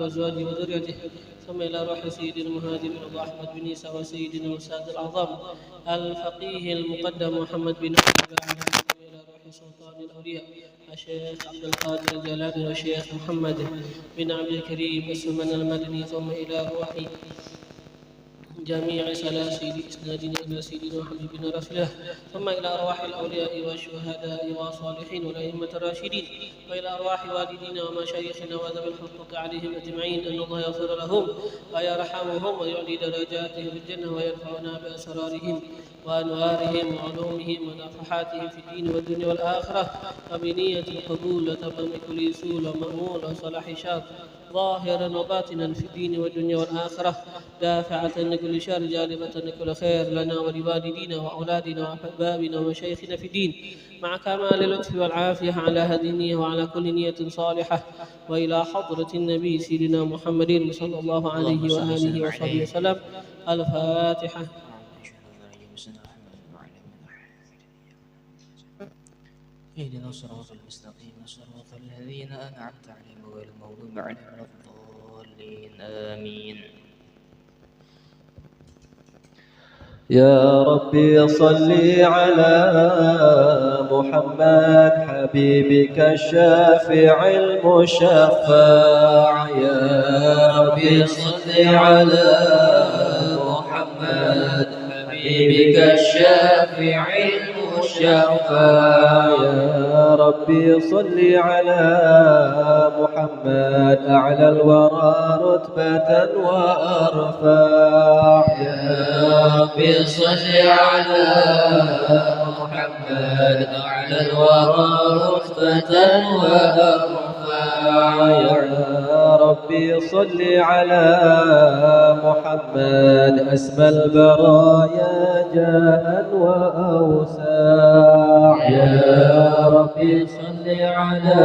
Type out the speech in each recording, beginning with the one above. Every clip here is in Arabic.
وأزواجه وذريته، ثم إلى روح سيدنا المهاجر أبو أحمد بن عيسى وسيدنا الأستاذ الأعظم الفقيه المقدم محمد بن عبد الله، ثم إلى روح سلطان الأولياء الشيخ عبد القادر الجيلاني والشيخ محمد بن عبد الكريم السمن المدني، ثم إلى روح جميع سلاسل إسنادنا إلى سيدنا وحبيبنا رسول الله، ثم إلى أرواح الأولياء والشهداء والصالحين والأئمة الراشدين، وإلى أرواح والدينا ومشايخنا وذوي الحقوق عليهم أجمعين، أن الله يغفر لهم ويرحمهم ويعلي درجاتهم في الجنة ويرفعنا بأسرارهم وأنوارهم وعلومهم ونفحاتهم في الدين والدنيا والآخرة، وبنية القبول وتمام كل سول ومأمول وصلاح شاط ظاهرا وباطنا في الدين والدنيا والآخرة، دافعة لكل شر جالبة لكل خير لنا ولوالدينا وأولادنا وأحبابنا ومشايخنا في الدين، مع كمال اللطف والعافية على هذه النية وعلى كل نية صالحة، وإلى حضرة النبي سيدنا محمد صلى الله عليه وآله وصحبه وسلم. الفاتحة. اهدنا الصراط المستقيم صراط الذين أنعمت عليهم غير المغضوب عليهم ولا الضالين آمين. يا ربي صل على محمد حبيبك الشافع المشفع. يا ربي صل على محمد حبيبك الشافع المشفع. يا ربي صل على محمد أعلى الورى رتبة وأرفع. يا ربي صل على محمد أعلى الورى رتبة وأرفع. يا ربي صل على محمد أسمى البرايا جاء وأوسع. يا ربي صل على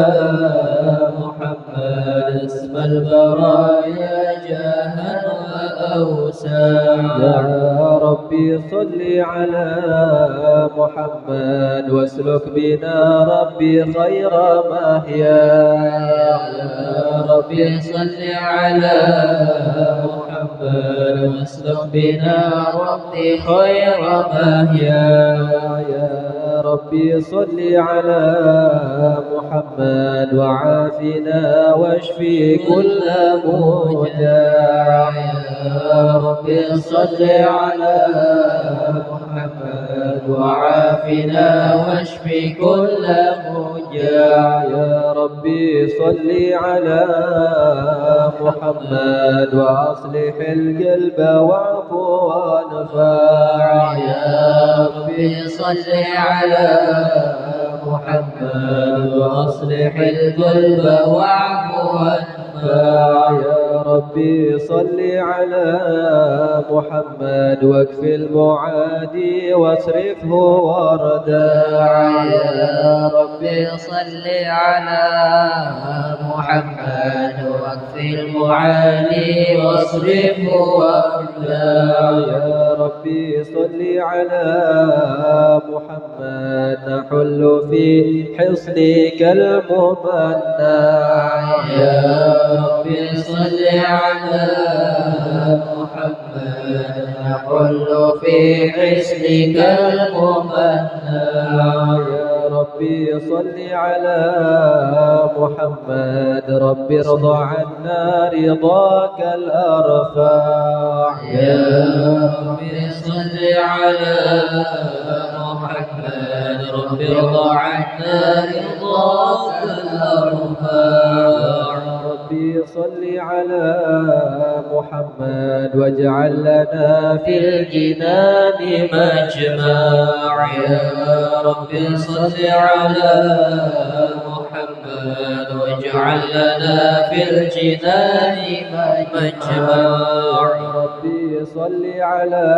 محمد أسمى البرايا جاء وأوسع. يا ربي صل على محمد واسلك بنا ربي خير مهيا. يا ربي صل على محمد واسلك بنا ربي خير مهيا. يا ربي صل على محمد وعافنا واشفي كل موجع. يا ربي صل على محمد وعافنا واشفي كل موجع. يا ربي صل على محمد واصلح القلب واعفو وانفع. يا ربي صل على محمد واصلح القلب واعفو وانفع. يا ربي صل على محمد واكف المعادي واصرفه ورداع. يا ربي صل على محمد واكف المعادي واصرفه ورداع. يا ربي صل على محمد نحل في حصنك الممنع. يا ربي صل على محمد نحل في حصنك الممنع. يا ربي صل على محمد ربي ارضى عنا رضاك الأرفع. يا ربي صل على محمد ربي ارضى عنا رضاك الأرفع. ربي صل على محمد واجعل لنا في الجنان مجمع يا رب صل على محمد واجعل لنا في الجنان مجمع ربي صل على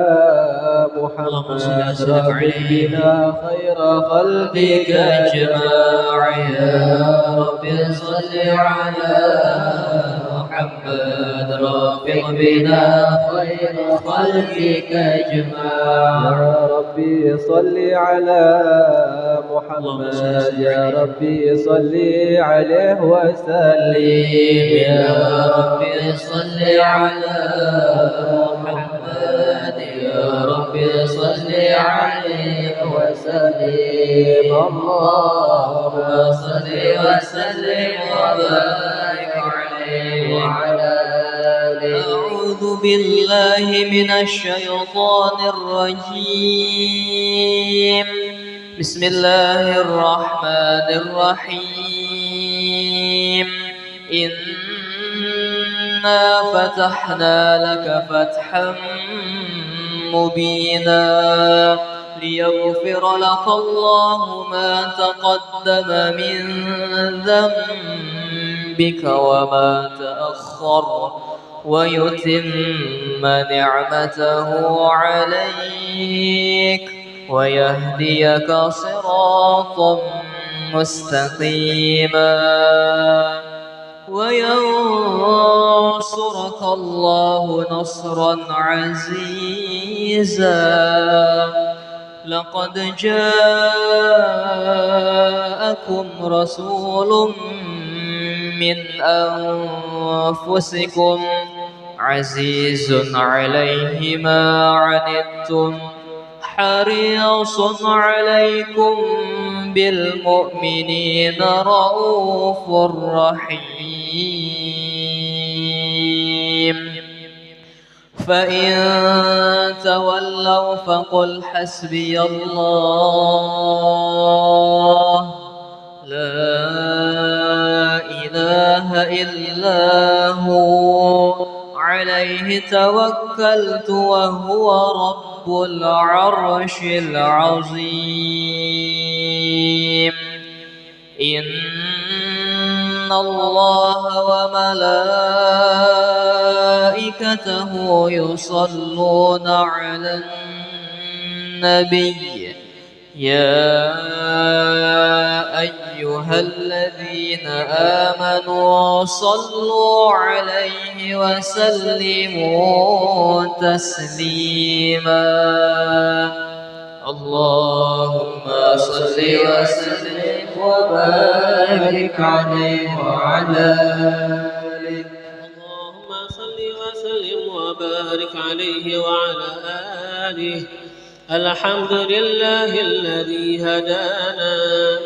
محمد رافق بنا خير خلقك اجمع يا رب صل على محمد رافق بنا خير خلقك اجمع يا ربي صل على محمد يا ربي صل عليه وسلم يا ربي صل على محمد يا ربي صل عليه وسلم اللهم صل وسلم وبارك عليه وعلى آله. أعوذ بالله من الشيطان الرجيم. بسم الله الرحمن الرحيم. إنا فتحنا لك فتحا مبينا ليغفر لك الله ما تقدم من ذنبك وما تأخر ويتم نعمته عليك ويهديك صراطا مستقيما وينصرك الله نصرا عزيزا. لقد جاءكم رسول من أنفسكم عزيز عليه ما عنتم حريص عليكم بالمؤمنين رؤوف رحيم. فإن تولوا فقل حسبي الله لا إله إلا هو عليه توكلت وهو رب العرش العظيم. إن الله وملائكته يصلون على النبي يا أيها الذين آمنوا صلوا عليه وسلموا تسليما. اللهم صل وسلم وبارك عليه وعلى آله. اللهم صل وسلم وبارك عليه وعلى آله. الحمد لله الذي هدانا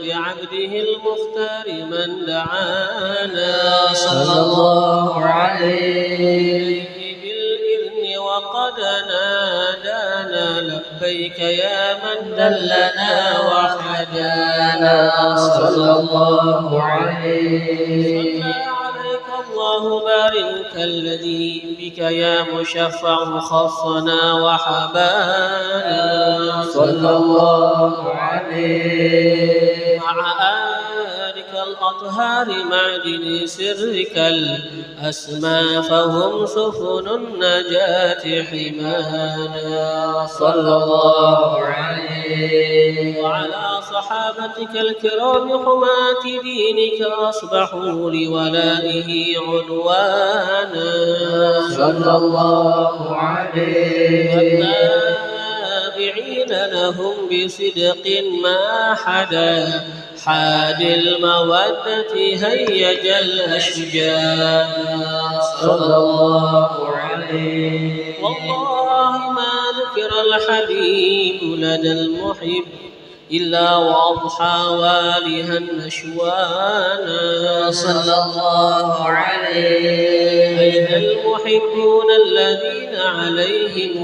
بعبده المختار من دعانا صلى الله عليه بالإذن وقد نادانا لبيك يا من دلنا وحدانا صلى الله عليه. الله بارك الذي بك يا مشفع خصنا وحبانا صلى الله عليه. مع آلك الأطهار معدن سرك الأسمى فهم سفن النجاة حمانا صلى الله عليه. وعلى صحابتك الكرام حماة دينك أصبحوا لولائه عنوانا صلى الله عليه. والتابعين لهم بصدق ما حدا حاد المودة هيج الأشجار صلى الله عليه. والله ما ذكر الحبيب لدى المحب إلا وأضحى والها نشوانا صلى الله عليه. أين المحبون الذين عليهم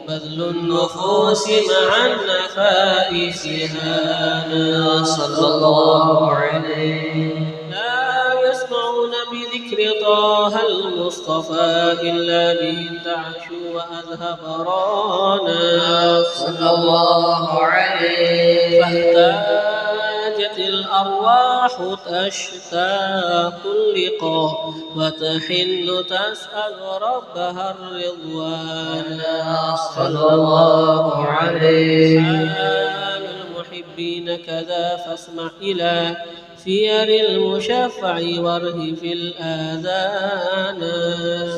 بذل النفوس مع النفائس هانا صلى الله عليه. لا يسمعون بذكر طه المصطفى إلا به انتعشوا وأذهب رانا صلى الله عليه. فاحتاجت الأرواح تشتاق اللقاء وتحن تسأل ربها الرضوان صلى الله عليه. حال المحبين كذا فاسمع إلى سير المشفع وارهف الآذان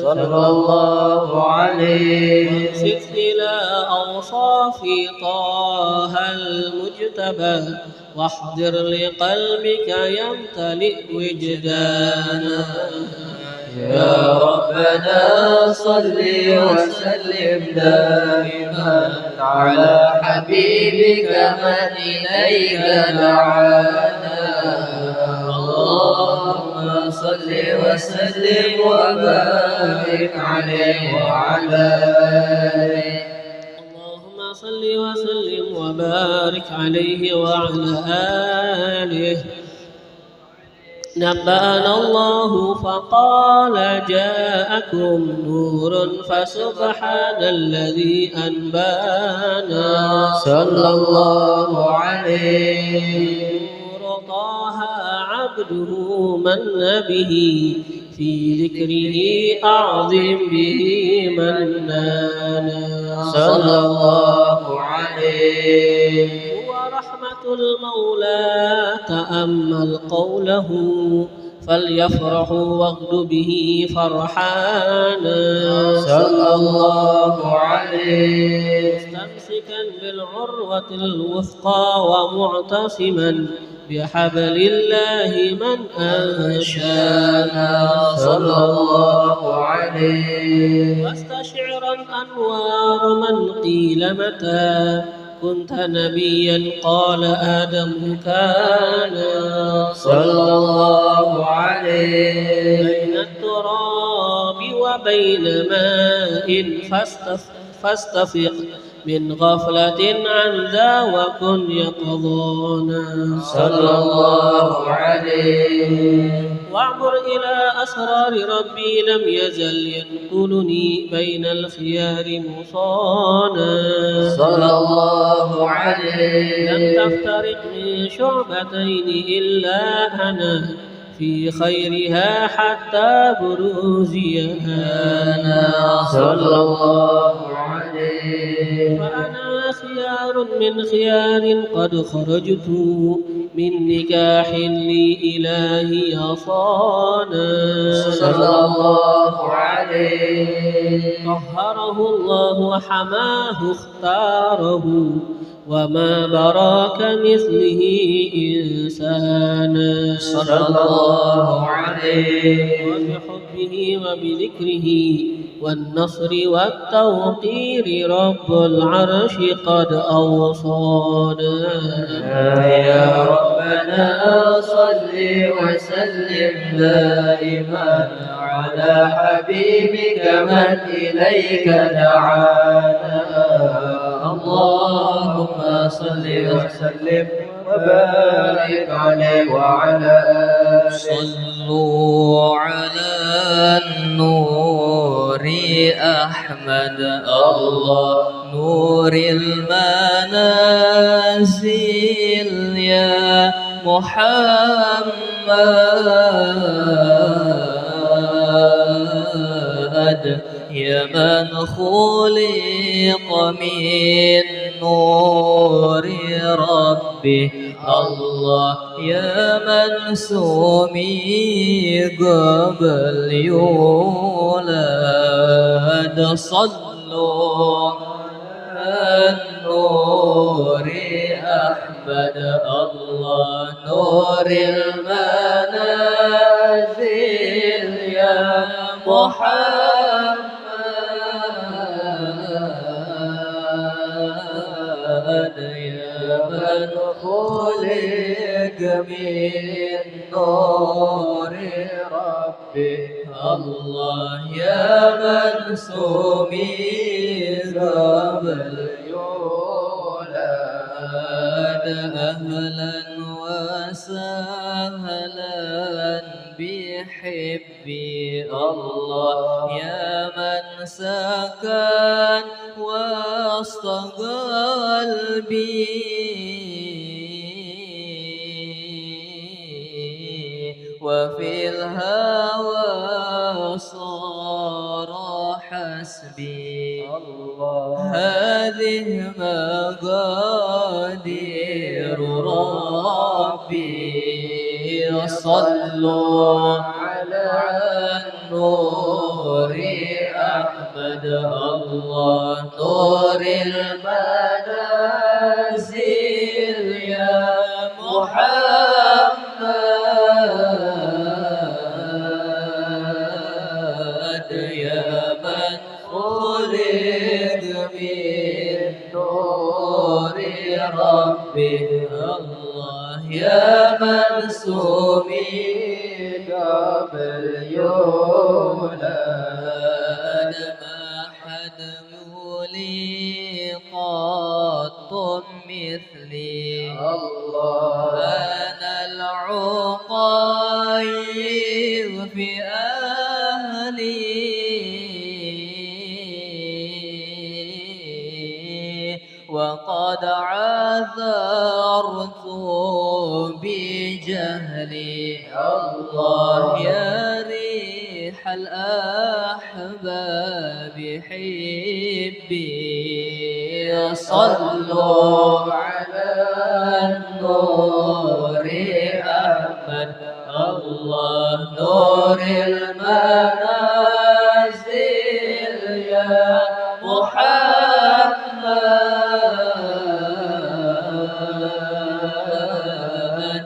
صلى الله عليه. وانصت إلى أوصاف طه المجتبى واحضر لقلبك يمتلئ وجدانا يا ربنا صل وسلم دائما على حبيبك من إليك دعانا. اللهم صل وسلم وبارك عليه وعلى آله. اللهم صل وسلم وبارك عليه وعلى آله. نبأنا الله فقال جاءكم نور فسبحان الذي أنبانا صلى الله عليه. نور طه عبده من به في ذكره أعظم به منانا صلى الله عليه. ورحمة المولى تأمل قوله فليفرحوا واغد به فرحانا صلى الله عليه. مستمسكا بالعروة الوثقى ومعتصما بحبل الله من أنشانا صلى الله عليه. واستشعرا أنوار من قيل متى كنت نبيا قال آدم كان صلى الله عليه. بين التراب وبين ماء فاستفق من غفلة عن ذا وكن يقظانا صلى الله عليه. واعبر إلى أسرار ربي لم يزل ينقلني بين الخيار مصانا صلى الله عليه. لم تفترق من شعبتين إلا أنا في خيرها حتى بروزي هانا صلى الله عليه. فأنا خيار من خيار قد خرجت من نكاح لي إلهي صانا صلى الله عليه. طهره الله وحماه اختاره وما براك مثله إنسانا صلى الله عليه. وبحبه وبذكره والنصر والتوقير رب العرش قد أوصانا يا ربنا صل وسلم دائما على حبيبك من إليك دعانا. اللهم صل وسلم وبارك عليه وعلى آله. صلوا على النور أحمد الله نور المنازل يا محمد يا من خلق من نور ربه الله يا من سمي قبل يولد صلوا على النور أحمد الله نور المنازل يا محمد يا من خلق من نور ربه الله يا من سمي قبل يولد أهلا وسهلا بحبي الله يا من سكن وسط قلبي وفي الهوى صار حسبي هذه مقادير ربي صلوا على النور أحمد الله نور المنازل يا محمد يا من خلق من نور ربي الله يا من سمي قبل يولد ما حد يولي قط مثلي الله أنا العقير في أهلي وقد عذرت بجهلي الله يا ريح الأحباب حبي صلوا على النور أحمد الله نور المنازل يا محمد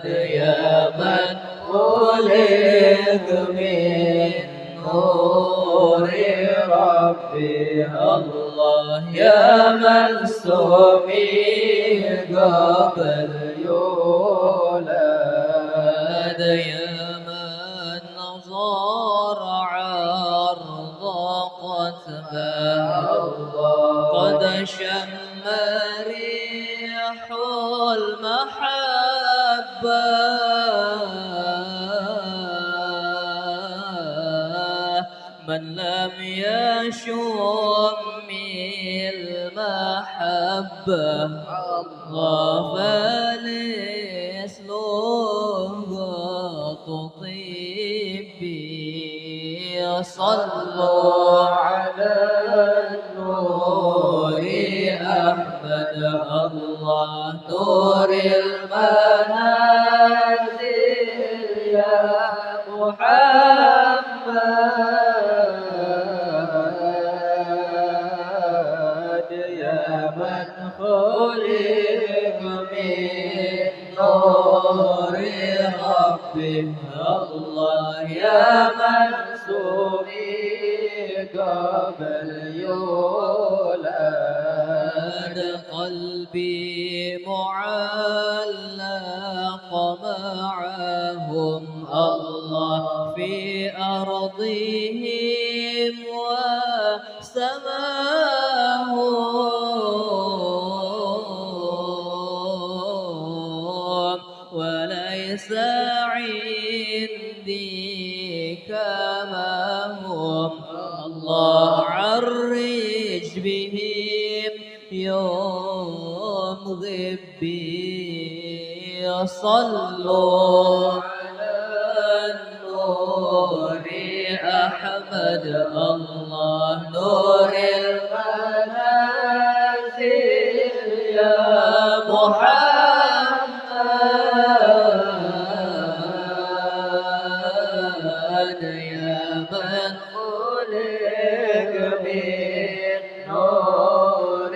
يا من خلق من نور ربي الله يا من سمي قبل يولد يا من نظر عرض قتبه قد شم ريح المحبة من لم يشم المحبة الله فليسلوه طيبي صلوا على النور أحمد الله نور المنازل يا محمد يا من خلق من نور ربي الله يا من سمي قبل يولد قلبي معلق معهم الله في أرضهم وسماهم وليس عندي كما هم الله عرج بهم يوم غبي صلوا على النور أحمد الله نور المنازل يا محمد يا من خلق من نور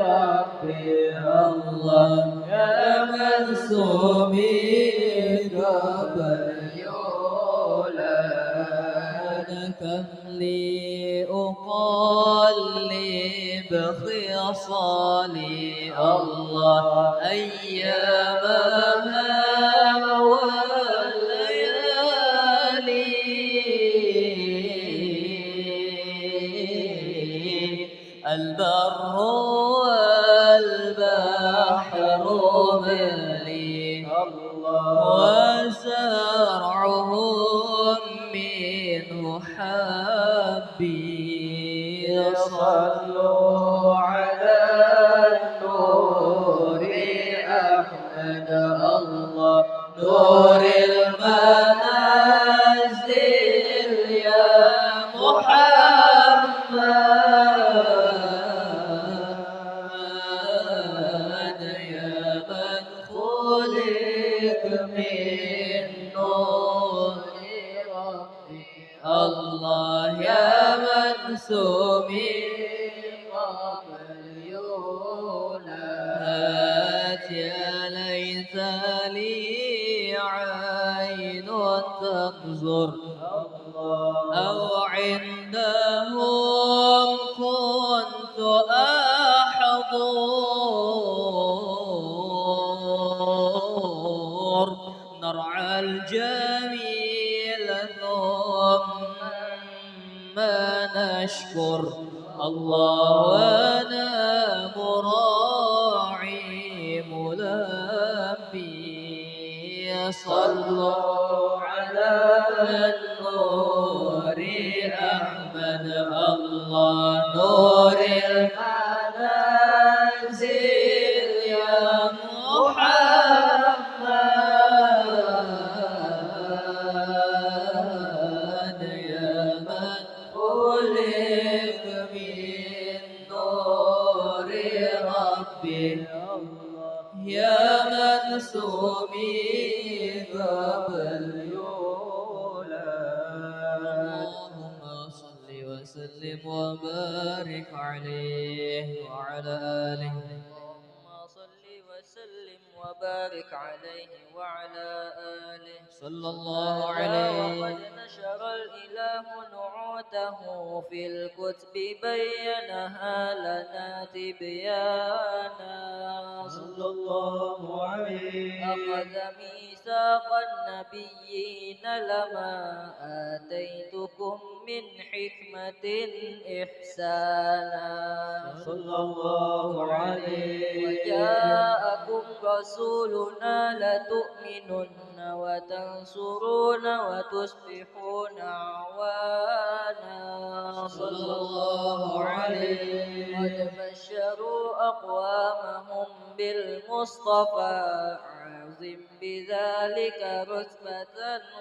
ربي الله يا من سمي قبل يولد كم لي أقلب خصالي الله أيامها والليالي البر والبحر قبلي وزرعهم منه حبي صلوا على النور أحمد الله نور المنازل يا محمد يا من خلق من نور ربي الله يا من سمي قبل يولد يا ليت لي عين تنظر أو عندهم كنت أحضر نرعى الجميل ثم نشكر الله وانا مراعي ملبي صلوا على النور أحمد الله نور المنازل يا محمد يا من خلق من نور ربي يا من سمي قبل اللهم صل وسلم وبارك عليه وعلى آله اللهم صل وسلم وبارك عليه وعلى آله صلى الله عليه وقد نشر الإله نعوته في الكتب بينها لنا تبيانا صلى الله عليه أخذ ميثاق النبيين لما آتيتكم من حكمة إحسانا صلى الله عليه وجاءكم رسولنا لتؤمنن وتنصرون وتصبحون أعوانا صلى الله عليه قد بشروا أقوامهم بالمصطفى عظم بذلك رتبة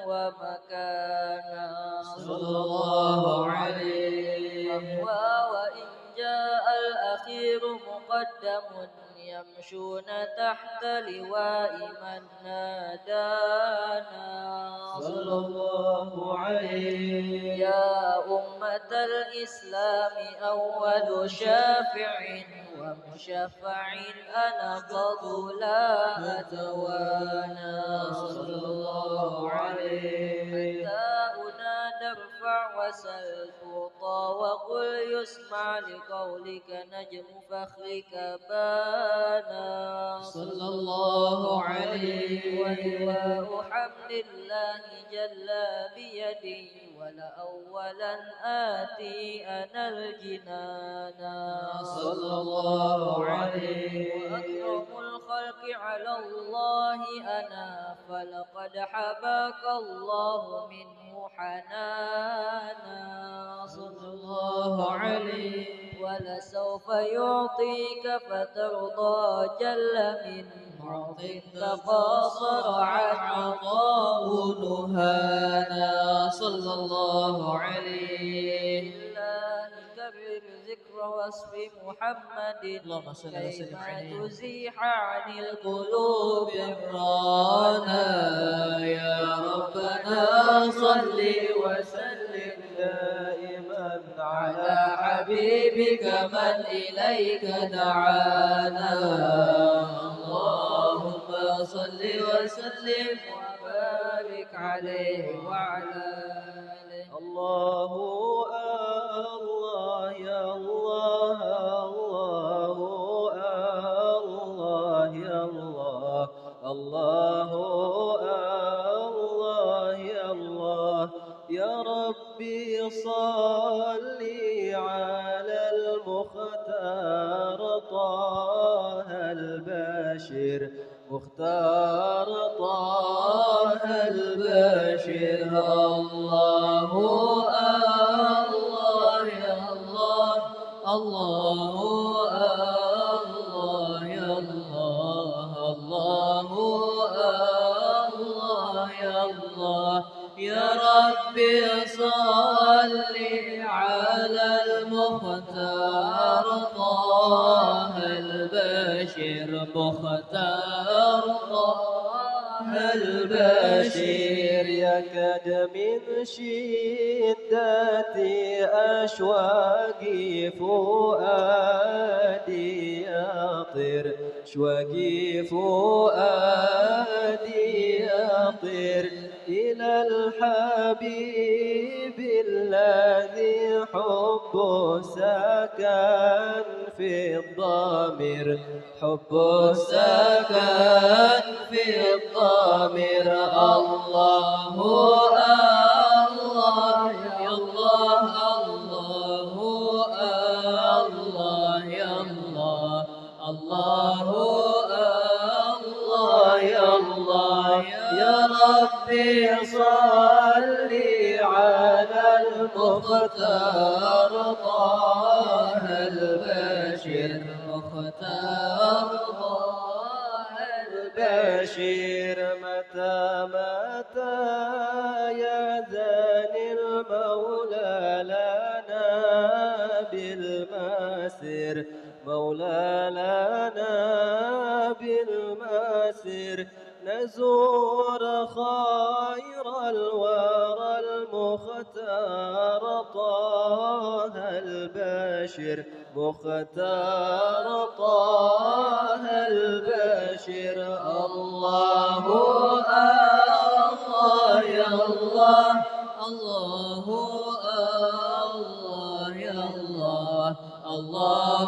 ومكانا صلى الله عليه وإن جاء الأخير مقدم يمشون تحت لواء من نادانا صلى الله عليه يا أمة الإسلام أول شافع ومشفع أنا فضلا أتوانا صلى الله عليه حتى أنادى ارفع وسل تعطى وقل يسمع لقولك نجم فخرك بانا صلى الله عليه ولواء حمد الله جل بيدي ولأولا آتي أنا الجنانا صلى الله عليه وأكرم الخلق على الله أنا فلقد حباك الله منه حنانا صلى الله عليه ولسوف يعطيك فترضى جل من معط تقاصر عن عطاء نهانا صلى الله عليه الله كرر ذكر وصف محمد اللهم صل وسلم كيما عليه تزيح عن القلوب الرانا يا ربنا صل وسلم دائما على حبيبك من إليك دعانا اللهم صل وسلم وبارك عليه وعلى آله الله الله يا الله الله الله يا الله الله الله يا الله يا ربي صل على المختار طه البشير مختار طه البشير. الله الله يا الله، الله الله يا الله، الله الله يا الله. يا ربي صل على المختار طه البشير، مختار طه البشير. يكاد من شدة أشواقي فؤادي يطير، أشواقي فؤادي يطير إلى الحبيب الذي حبه سكن في الضمير، حبه سكن في الضمير. الله الله يا الله، الله الله يا الله، الله الله يا الله. يا ربي صل على المختار طه البشير، مختار طه البشير. متى متى يأذن المولى لنا بالمسير، مولى لنا بالمسير. نزور خير الورى المختار طه البشير، مختار طه البشير. الله الله يا الله، الله الله يا الله، الله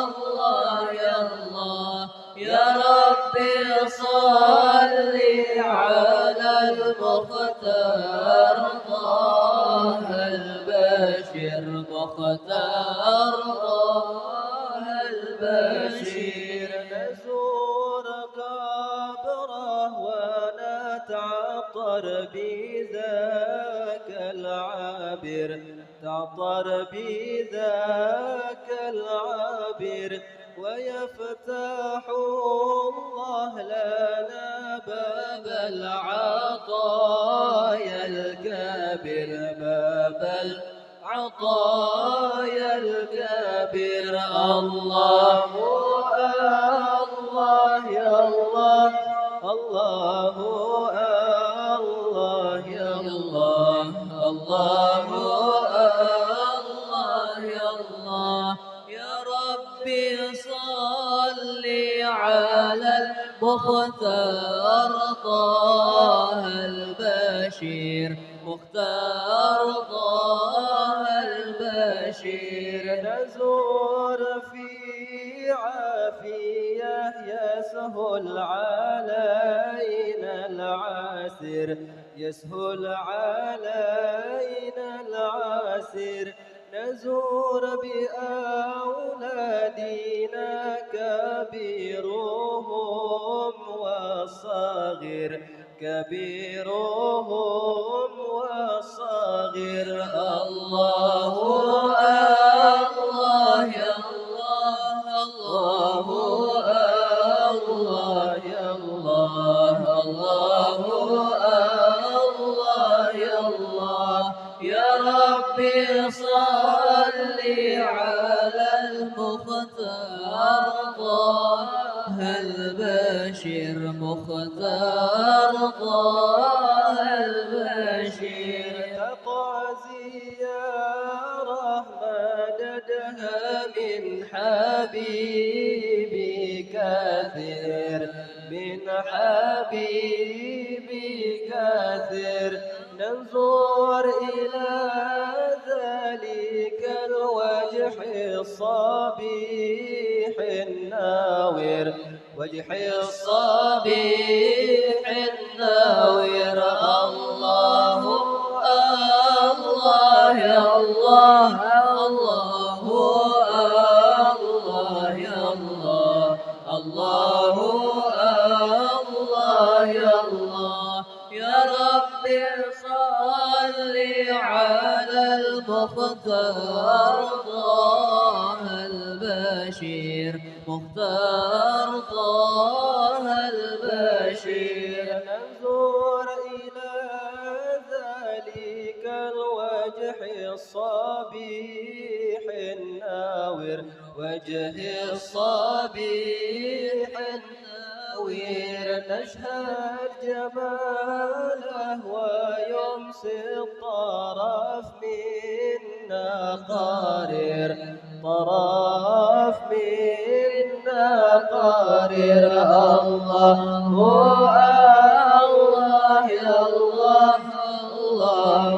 الله يا الله. يا ربي صل على المختار طه البشير، مختار طه البشير. نزور قبره ونتعطر بذاك العابر، تعطر بذاك العابر. ويفتح الله لنا باب العطايا الكبير، باب العطايا الكبير. الله الله يا الله، الله الله يا الله، الله الله يا الله. يا ربي صل على المختار طه البشير، مختار طه البشير. نزور في عافية يسهل علينا العسير، يسهل علينا العسير. نزور بأولادنا كبيرهم والصغير، كبيرهم والصغير. الله الله يا الله، الله الله يا الله، الله الله يا الله. يا ربي صل على المختار طه البشير، مختار طه البشير. تقع زيارة مددها من حبيبي كثير، من حبيبي كثير. ننظر إلى ذلك الوجه الصبيح الناور، وجه الصبيح الناور. الله الله يا الله، الله الله يا الله، الله مختار طه البشير مختار طه البشير ننظر إلى ذلك الوجه الصبيح الناور وجه الصبيح الناور نشهد جماله ويمسي الطرف منا قارر طرف منا قارر الله الله يا الله الله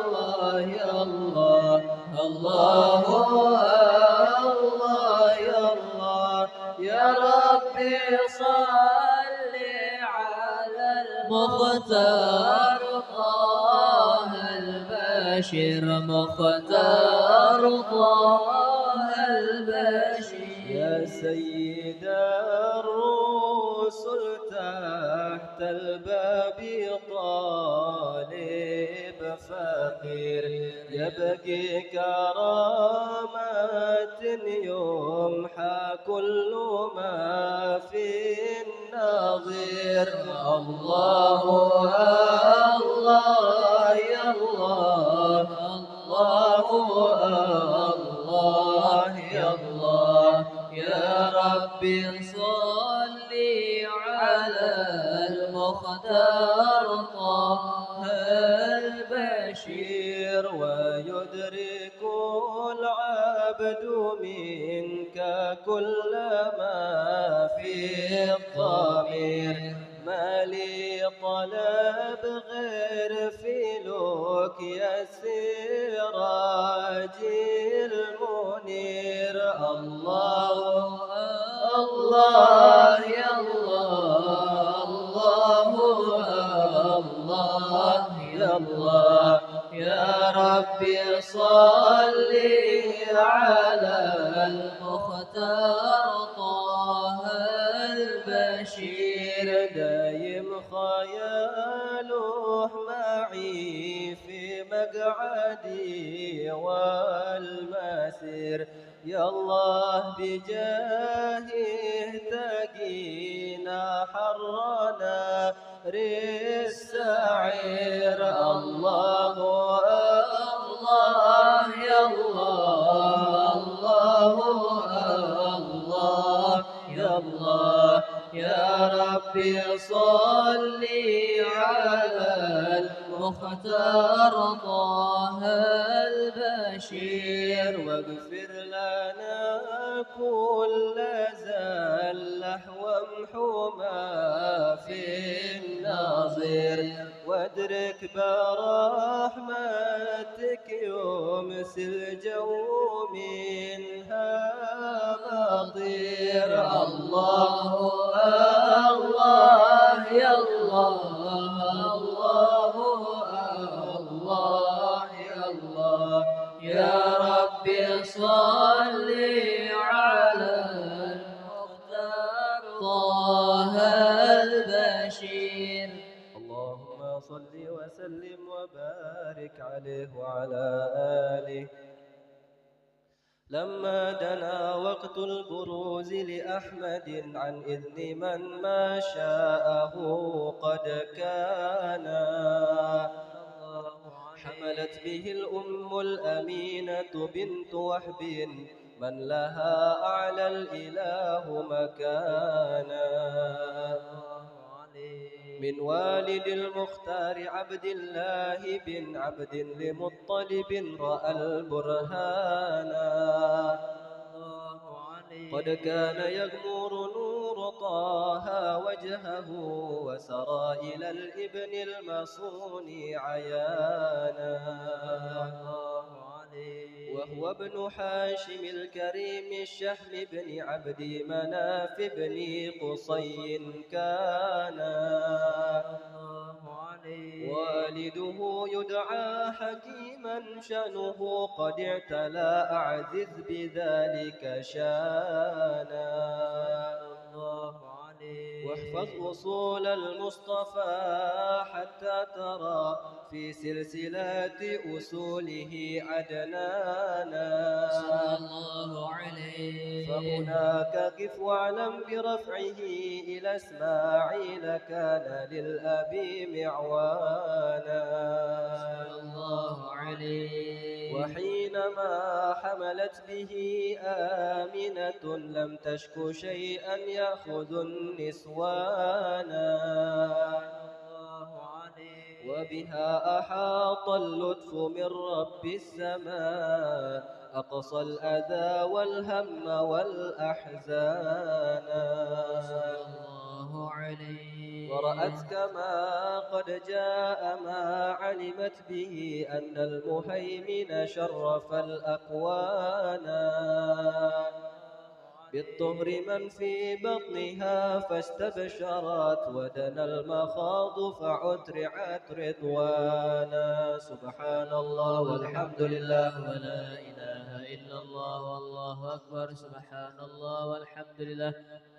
الله يا الله الله الله يا الله يا ربي صل على المختار طه البشير مختار طه البشير يا سيد الرسل تحت الباب طالب فقير يبكي كرامات يمحى كل ما في النظير الله الله يا الله الله الله يا الله يا ربي صل على المختار طه البشير ويدرك العبد منك كل ما في الضمير ما لي طلب غير فيلوك يا سراج المنير الله الله يا الله الله الله يا الله يا ربي صل على المختار طه البشير دايم خياله معي في مقعدي والمسير يا الله بجاهه تقينا حرنا السعير الله الله يا الله الله الله يا الله يا ربي صل على المختار طه البشير واغفر لنا كل زلة وامحوما في الناظر وادرك برحمتك يمس الجو منها مطير الله الله يا الله الله الله يا الله يا ربي صل على المختار طه البشير اللهم صل وسلم وبارك عليه وعلى آله لما دنا وقت البروز لأحمد عن إذن من ما شاءه قد كان حملت به الأم الأمينة بنت وهب من لها أعلى الإله مكانا من والد المختار عبد الله بن عبد لمطلب رأى البرهان قد كان يغمر نور طه وجهه وسرى إلى الابن المصون عيانا وهو ابن حاشم الكريم الشهم بن عبد مناف بن قصي كان والده يدعى حكيما شأنه قد اعتلى أعزز بذلك شانا واحفظ أصول المصطفى حتى ترى في سلسلة أصوله عدنانا صلى الله عليه. فهناك قف واعلم برفعه إلى إسماعيل كان للأب معوانا صلى الله عليه. وحينما حملت به آمنة لم تشك شيئا يأخذ النسوانا وبها أحاط اللطف من رب السماء أقصى الأذى والهم والأحزان ورأت كما قد جاء ما علمت به أن المهيمن شرف الأكوان بالطهر من في بطنها فاستبشرت ودنا المخاض فعترعت رضوانا سبحان الله والحمد لله ولا إله إلا الله والله أكبر. سبحان الله والحمد لله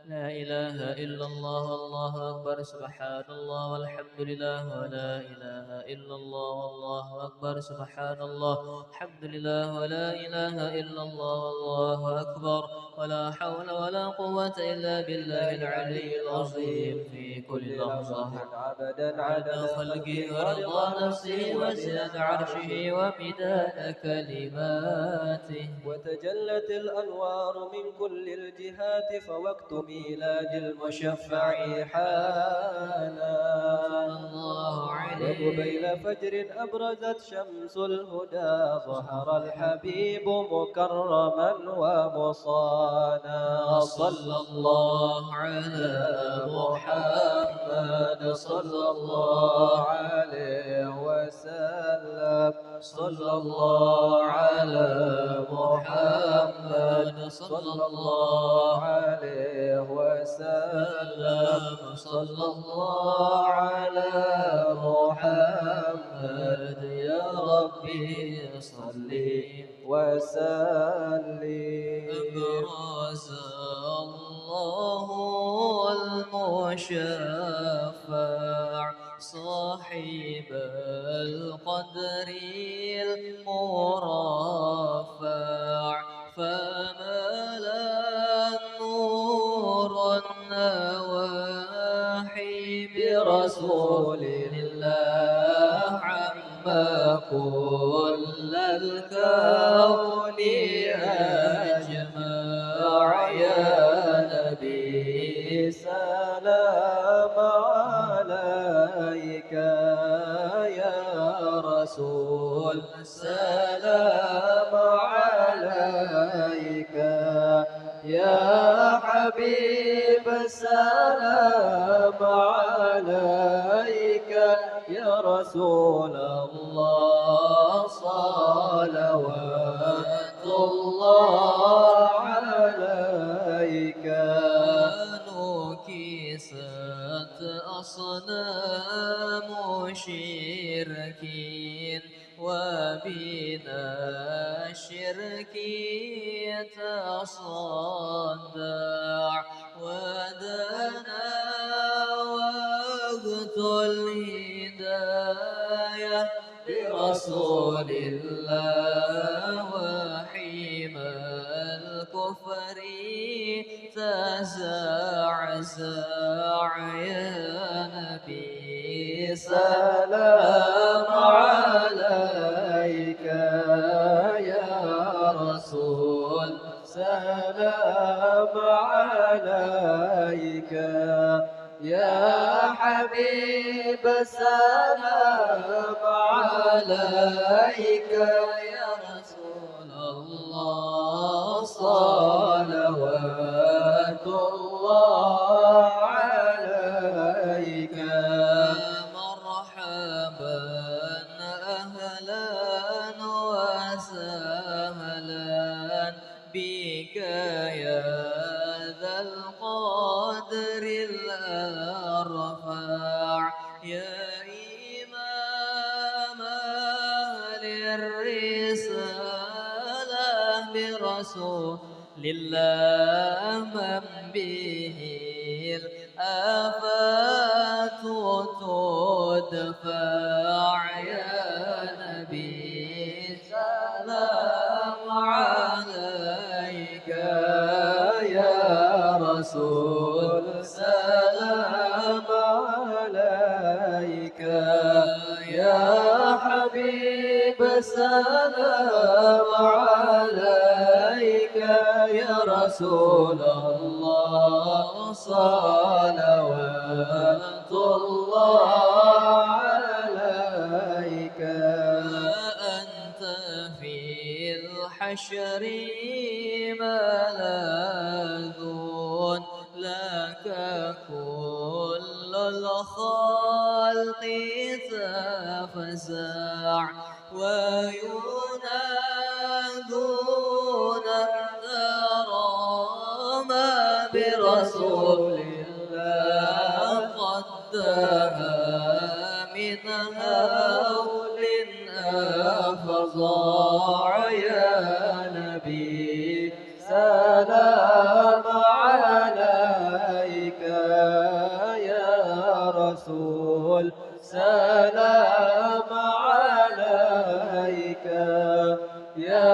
لا إله إلا الله والله أكبر. سبحان الله والحمد لله ولا إله إلا الله والله أكبر. سبحان الله الحمد لله ولا إله إلا الله والله أكبر. ولا حول ولا قوة إلا بالله العلي العظيم في كل لحظة عبدا عدد خلقه ورضا نفسه وزنة عرشه ومداد كلماته وتجلت الأنوار من كل الجهات فوقت ميلاد المشفع حانا وقبيل فجر أبرزت شمس الهدى ظهر الحبيب مكرما ومصانا صلى الله على محمد صلى الله عليه وسلم صلى الله على محمد صلى الله عليه وسلم صلى الله على محمد يا ربي صل وسلم أبرز الله المشفع صاحب القدر المرفع فملا النور النواحي برسول الله عما كل الكون أجمع يا نبي سلام عليك يا رسول سلام عليك يا حبيب سلام عليك يا رسول الله صلوات الله عليك نكست أصنام شركين وبنا الشرك يتصدع ودنا وقت الهداية برسول الله وحيما الكفر تزعزع يا نبي سلام عليك يا رسول سلام عليك يا حبيب سلام عليك يا رسول الله صلوات الله عليك مرحبا أهلا وسهلا بك يا ذا القدر الأرفع يا إمام أهل الرسالة برسول لله من به آفات تدفع يا نبي سلام عليك يا رسول سلام عليك يا حبيب سلام عليك يا رسول الله صلوات الله عليك أنت في الحشر ملاذ لك كل الخلق تفزع وينادون ترى برسول الله قد دها من هول فضاع يا نبي سلام عليك يا رسول سلام عليك يا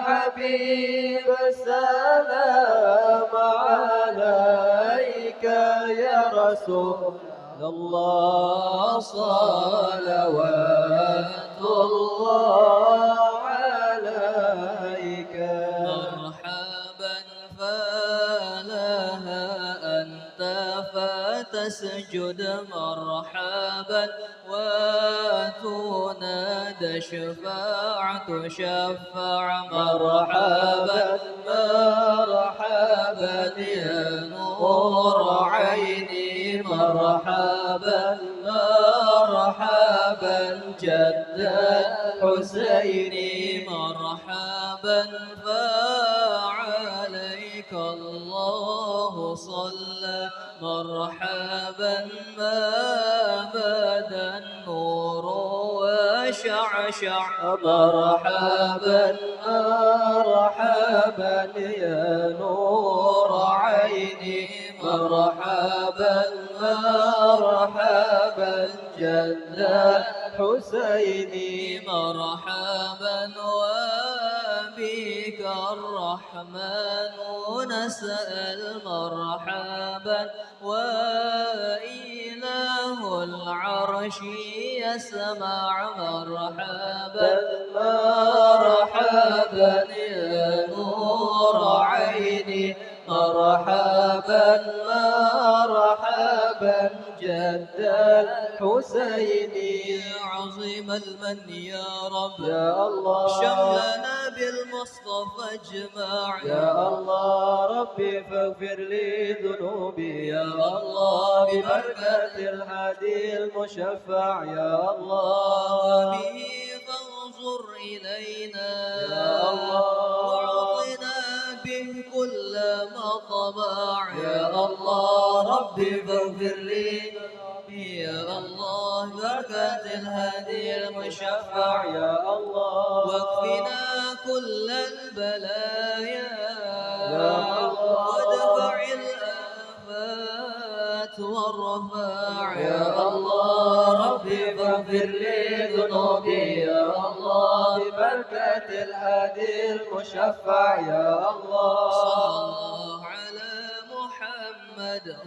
حبيب سلام عليك يا رسول الله صلوات الله عليك مرحبا فلها أنت فتسجد مرحبا وتنادى شفاع تشفع مرحبا مرحبا يا نور عيني مرحبا مرحبا جد حسيني مرحبا فعليك الله صلى مرحبا ما بدا النور وشعشع مرحبا مرحبا يا نور عيني مرحبا مرحبا جد حسيني مرحبا وبك الرحمن نسأل مرحبا وإله العرش يسمع مرحبا مرحبا يا نور عيني مرحبا مرحبا جد الحسيني عظيم المن يا رب يا الله شملنا بالمصطفى اجمع يا الله ربي فاغفر لي ذنوبي يا الله ببركة الهادي المشفع يا الله به فانظر إلينا يا الله واعطنا به كل ما طبع يا الله ربي فاغفر لي يا الله بركة الهادي المشفع يا الله واكفنا كل البلايا يا الله ودفع الآفات والرفاع يا الله ربي فاغفر لي ذنوبي يا الله ببركة الهادي المشفع يا الله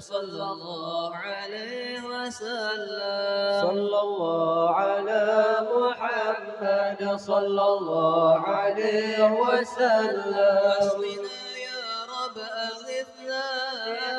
صلى الله عليه وسلم صلى الله على محمد صلى الله عليه وسلم أسقنا يا رب أغثنا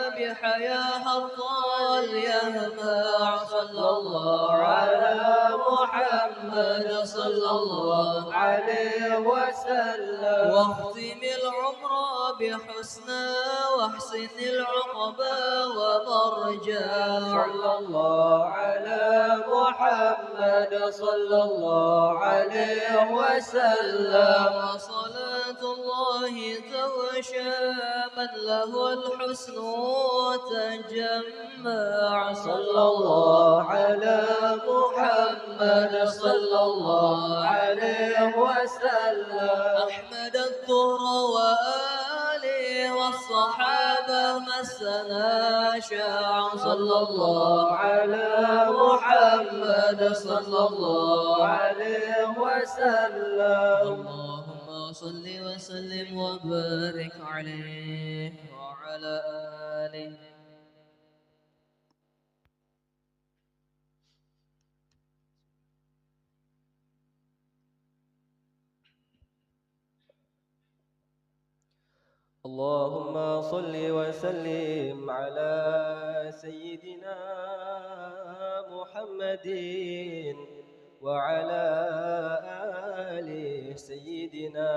بحياة الطال يهمع صلى الله على محمد صلى الله عليه وسلم واختم العمر بحسنى واحسن العقبى ومرجع صلى الله على محمد صلى الله عليه وسلم وصلاة الله توشى من له الحسن تجمع صلى الله على محمد صلى الله عليه وسلم أحمد الطهر وآله والصحابة مسا شاع صلى الله على محمد صلى الله عليه وسلم. اللهم صل وسلم وبارك عليه وعلى آله. اللهم صل وسلم على سيدنا محمد وعلى آل سيدنا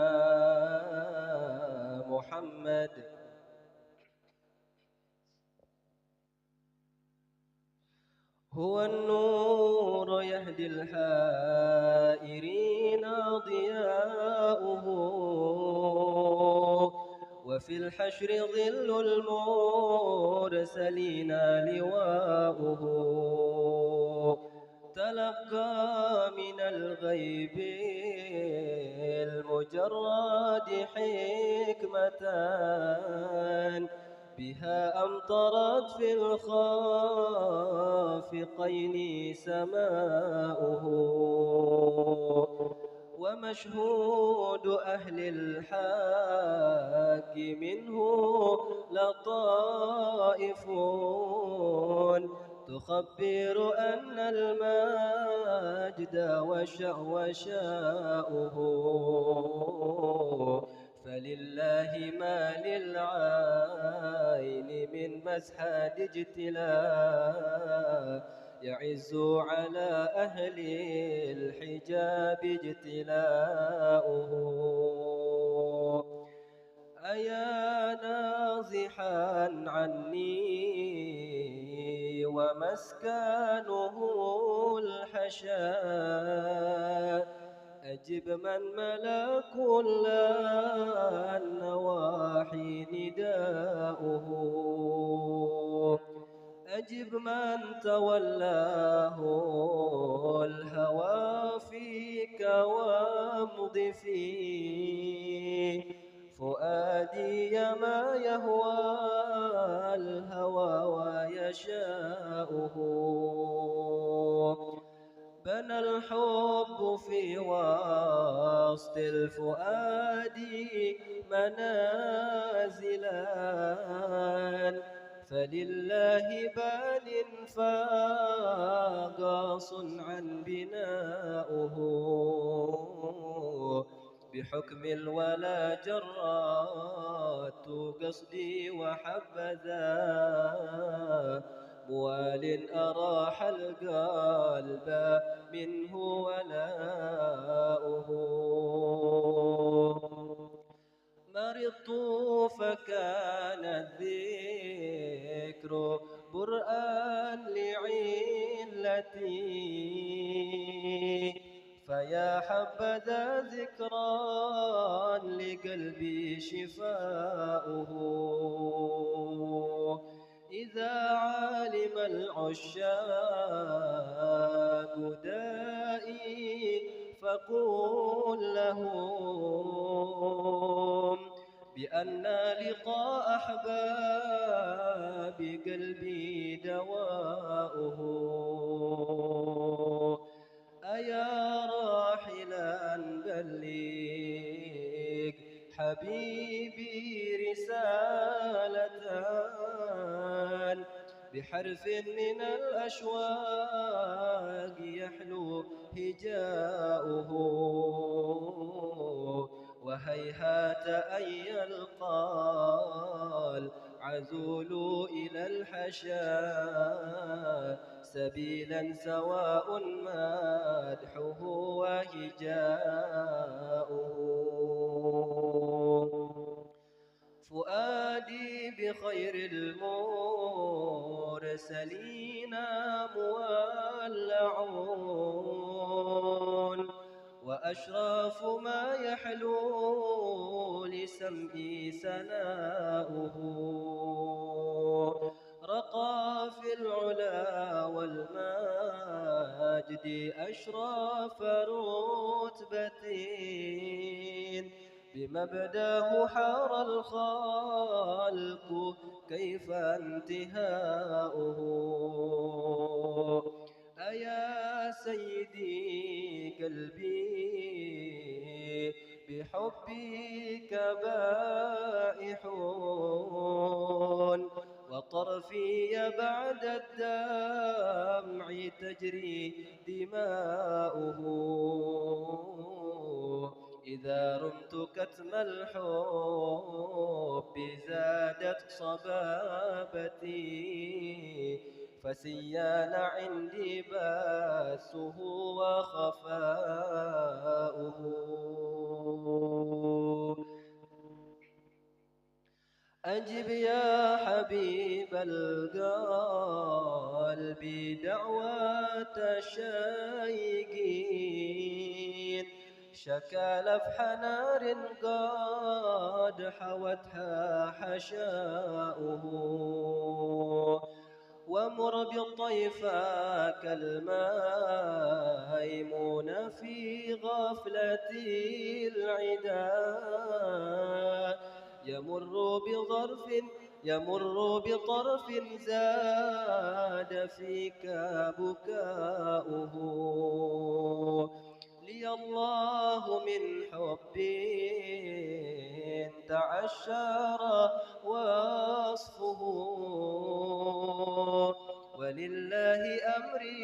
محمد. هو النور يهدي الحائرين ضياؤه، وفي الحشر ظل المرسلين لواؤه. تلقى من الغيب المجرد حكمة، بها أمطرت في الخافقين سماؤه. ومشهود أهل الحق منه لطائف، تخبر أن المجد وشاؤه. فلله ما للعين من مسحة اجتلاء، يعز على أهل الحجاب اجتلاؤه. أيا ناضحا عني ومسكنه الحشاء، أجب من ملا كل النواحي نداؤه. أجب من تولاه الهوى فيك، وامض فيه فؤادي ما يهوى الهوى ويشاؤه. بنى الحب في وسط الفؤاد منازلا، فلله بان فاقاص عن بناؤه. بحكم الولا جرات قصدي وحبذا، موال أراح القلب منه ولاؤه. مرضت فكان الذكر برآن لعلتي، فيا حبذا ذكرى لقلبي شفاؤه. إذا علم العشاق دائي فقل لهم بأن لقاء أحباب قلبي دواؤه. أيا راحلا بلغ حبيبي رسالة، بحرف من الأشواق يحلو هجاؤه. وهيهات أن يلقى العزول إلى الحشا سبيلا سواء مدحه وهجاؤه. فؤادي بخير المرسلين مولعون، وأشراف ما يحلو لسمعي سناؤه. رقى في العلا والمجد أشراف رتبة، بمبداه حار الخلق كيف انتهاؤه أيا سيدي قلبي بحبك بائح وطرفي بعد الدمع تجري دماؤه إذا رمت كتم الحب زادت صبابتي فسيان عندي باسه وخفاؤه أجب يا حبيب القلب دعوة شيقين شكا لفح نار قد حوتها حشاؤه ومر بالطيفا كالميمون في غفلة العدا يمر بطرف زاد فيك بكاؤه لي الله من حب تعشر وصفه ولله أمري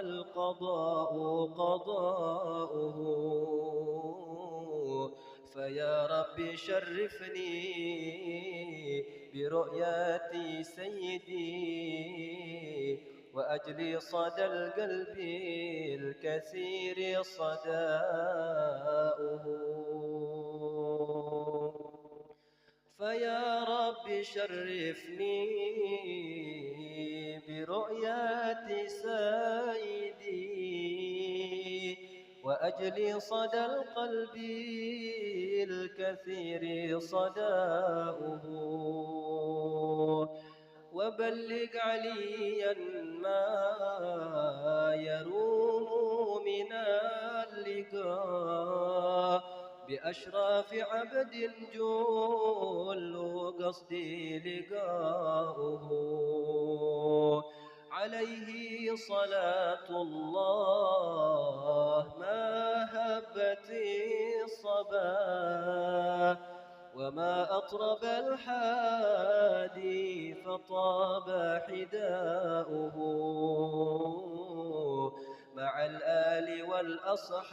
والقضاء قضاؤه فيا رب شرفني برؤية سيدي وأجلي صدى القلب الكثير صداؤه فيا رب شرفني برؤية سيدي وأجلي صدى القلب الكثير صداؤه وبلغ عليا ما يروم من اللقاء بأشراف عبد جل قصدي لقاؤه عليه صلاة الله ما هبت الصبا وما أطرب الحادي فطاب حداؤه مع الآل والأصحاب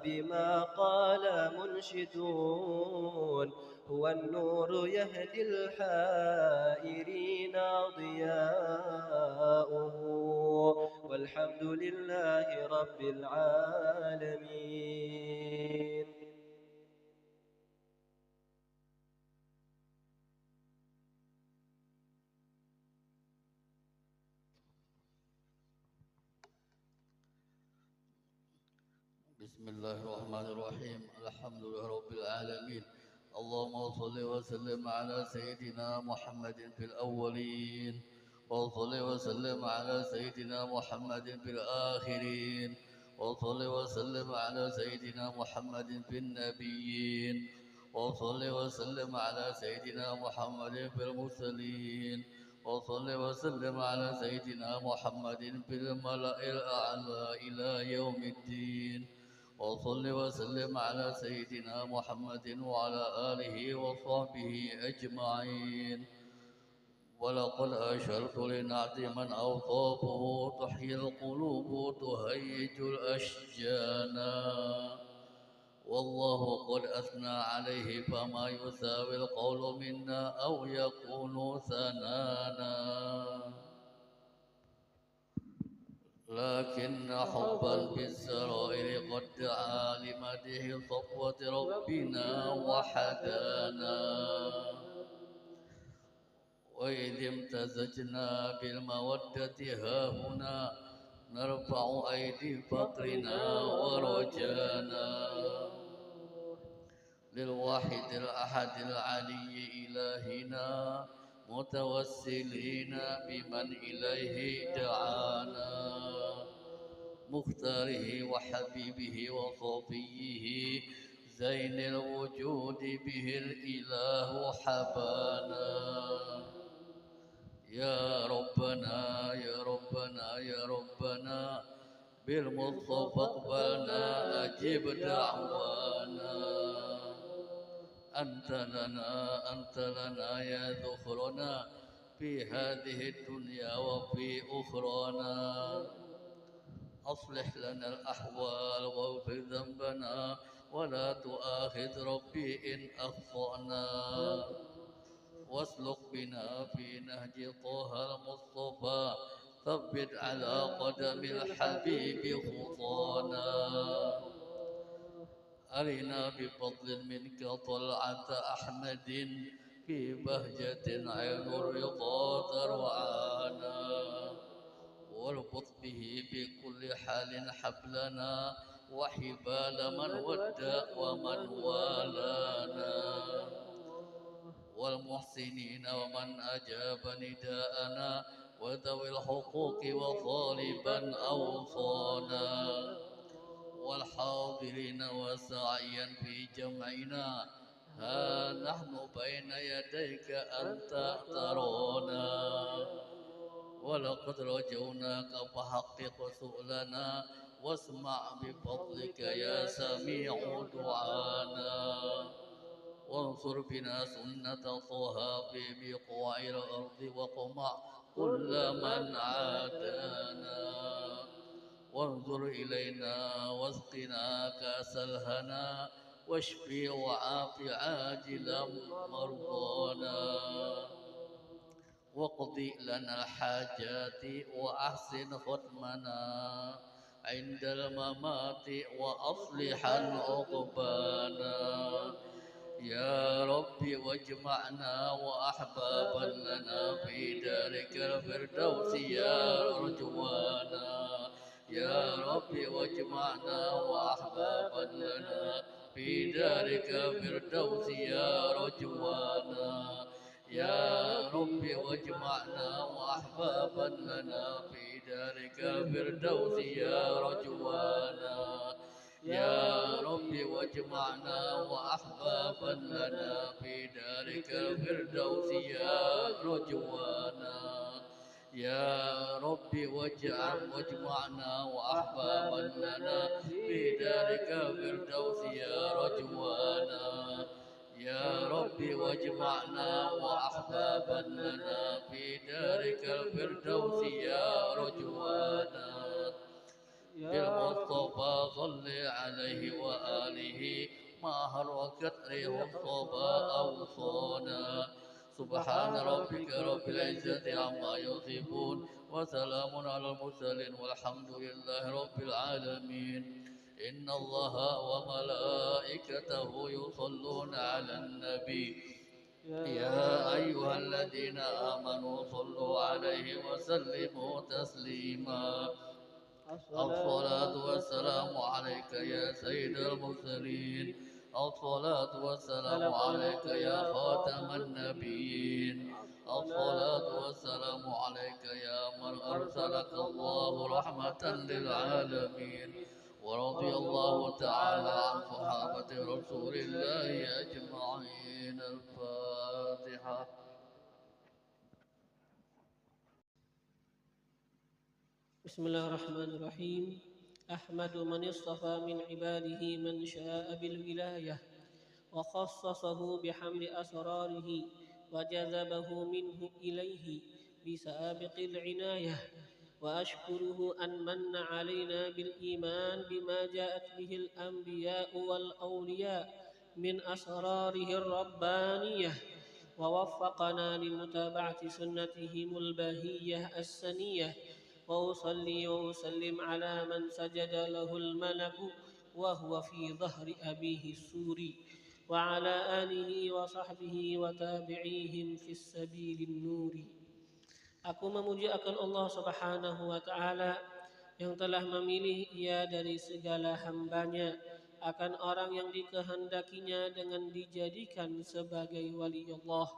ما قال منشدون هو النور يهدي الحائرين ضياؤه والحمد لله رب العالمين. بسم الله الرحمن الرحيم الحمد لله رب العالمين اللهم صل وسلم على سيدنا محمد في الأولين وصل وسلم على سيدنا محمد في الآخرين وصل وسلم على سيدنا محمد في النبيين وصل وسلم على سيدنا محمد في المرسلين وصل وسلم على سيدنا محمد في الملأ الأعلى إلى يوم الدين وصل وسلم على سيدنا محمد وعلى آله وصحبه أجمعين ولقد أشرت لنعت من أوصافه تحيي القلوب تهيج الأشجانا والله قد أثنى عليه فما يساوي القول منا أو يكون ثنانا لكن حبا بالسرائر قد دعا لمده صفوة ربنا وحدانا وإذ امتزجنا بالمودة هاهنا نرفع أيدي فقرنا ورجانا للواحد الأحد العلي إلهنا متوسلين بمن إليه دعانا مختاره وحبيبه وصفيه زين الوجود به الإله حبانا. يا ربنا يا ربنا يا ربنا بالمصطفى اقبلنا أجب دعوانا. أنت لنا يا ذخرنا في هذه الدنيا وفي أخرانا. أصلح لنا الأحوال واغفر ذنبنا ولا تؤاخذ ربي إن أخطأنا. واسلك بنا في نهج طه المصطفى ثبت على قدم الحبيب خطانا. أرنا بفضل منك طلعة أحمد في بهجة عين الرضا ترعانا. واربط به بكل حال حبلنا وحبال من ودى ومن والانا. والمحسنين ومن أجاب نداءنا وذوي الحقوق وطالبا أوصانا. والحاضرين وسعيا في جمعنا ها نحن بين يديك أنت ترانا. ولقد رجوناك فحقق سؤلنا واسمع بفضلك يا سميع دعانا. وانصر بنا سنة طه في بقاع الأرض وقمع كل من عادانا. وانظر إلينا واسقنا كأس الهنا واشفي وعاف عاجلا مرضانا. واقضي لنا الحاجات وأحسن ختمنا عند الممات وأصلحا عقبانا. يا رب واجمعنا وأحبابا لنا في دارك الفردوس يا رجوانا. يا رب واجمعنا وأحبابا لنا في دارك الفردوس يا رجوانا. يا رب واجمعنا وأحبابا لنا في دارك الفردوس يا رجوانا. يا رب واجمعنا وأحبابا لنا في دارك الفردوس يا رجوانا. يا رب واجمعنا وأحبابا لنا في دارك الفردوس يا رجوانا. يا رب واجمعنا وأحبابا لنا في دارك الفردوس يا رجوانا. بالمصطفى صل عليه وآله ما حركت ريح الصبا أوصانا. سبحان ربك رب العزة عما يصفون وسلام على المرسلين والحمد لله رب العالمين. إن الله وملائكته يصلون على النبي يا أيها الذين آمنوا صلوا عليه وسلموا تسليما. الصلاة والسلام عليك يا سيد المرسلين. الصلاة والسلام عليك يا خاتم النبيين. الصلاة والسلام عليك يا من أرسلك الله رحمة للعالمين. ورضي الله تعالى عن صحابة رسول الله أجمعين. الفاتحة. بسم الله الرحمن الرحيم. أحمد من اصطفى من عباده من شاء بالولاية وخصصه بحمل أسراره وجذبه منه إليه بسابق العناية. وأشكره أن من علينا بالإيمان بما جاءت به الأنبياء والأولياء من أسراره الربانية ووفقنا لمتابعة سنتهم البهية السنية. وأصلي وأسلم على من سجد له الملك وهو في ظهر أبيه السوري وعلى آله وصحبه وتابعيهم في السبيل النوري. Aku memuji akan Allah Subhanahu wa Ta'ala yang telah memilih ia dari segala hambanya akan orang yang dikehendakinya dengan dijadikan sebagai wali Allah,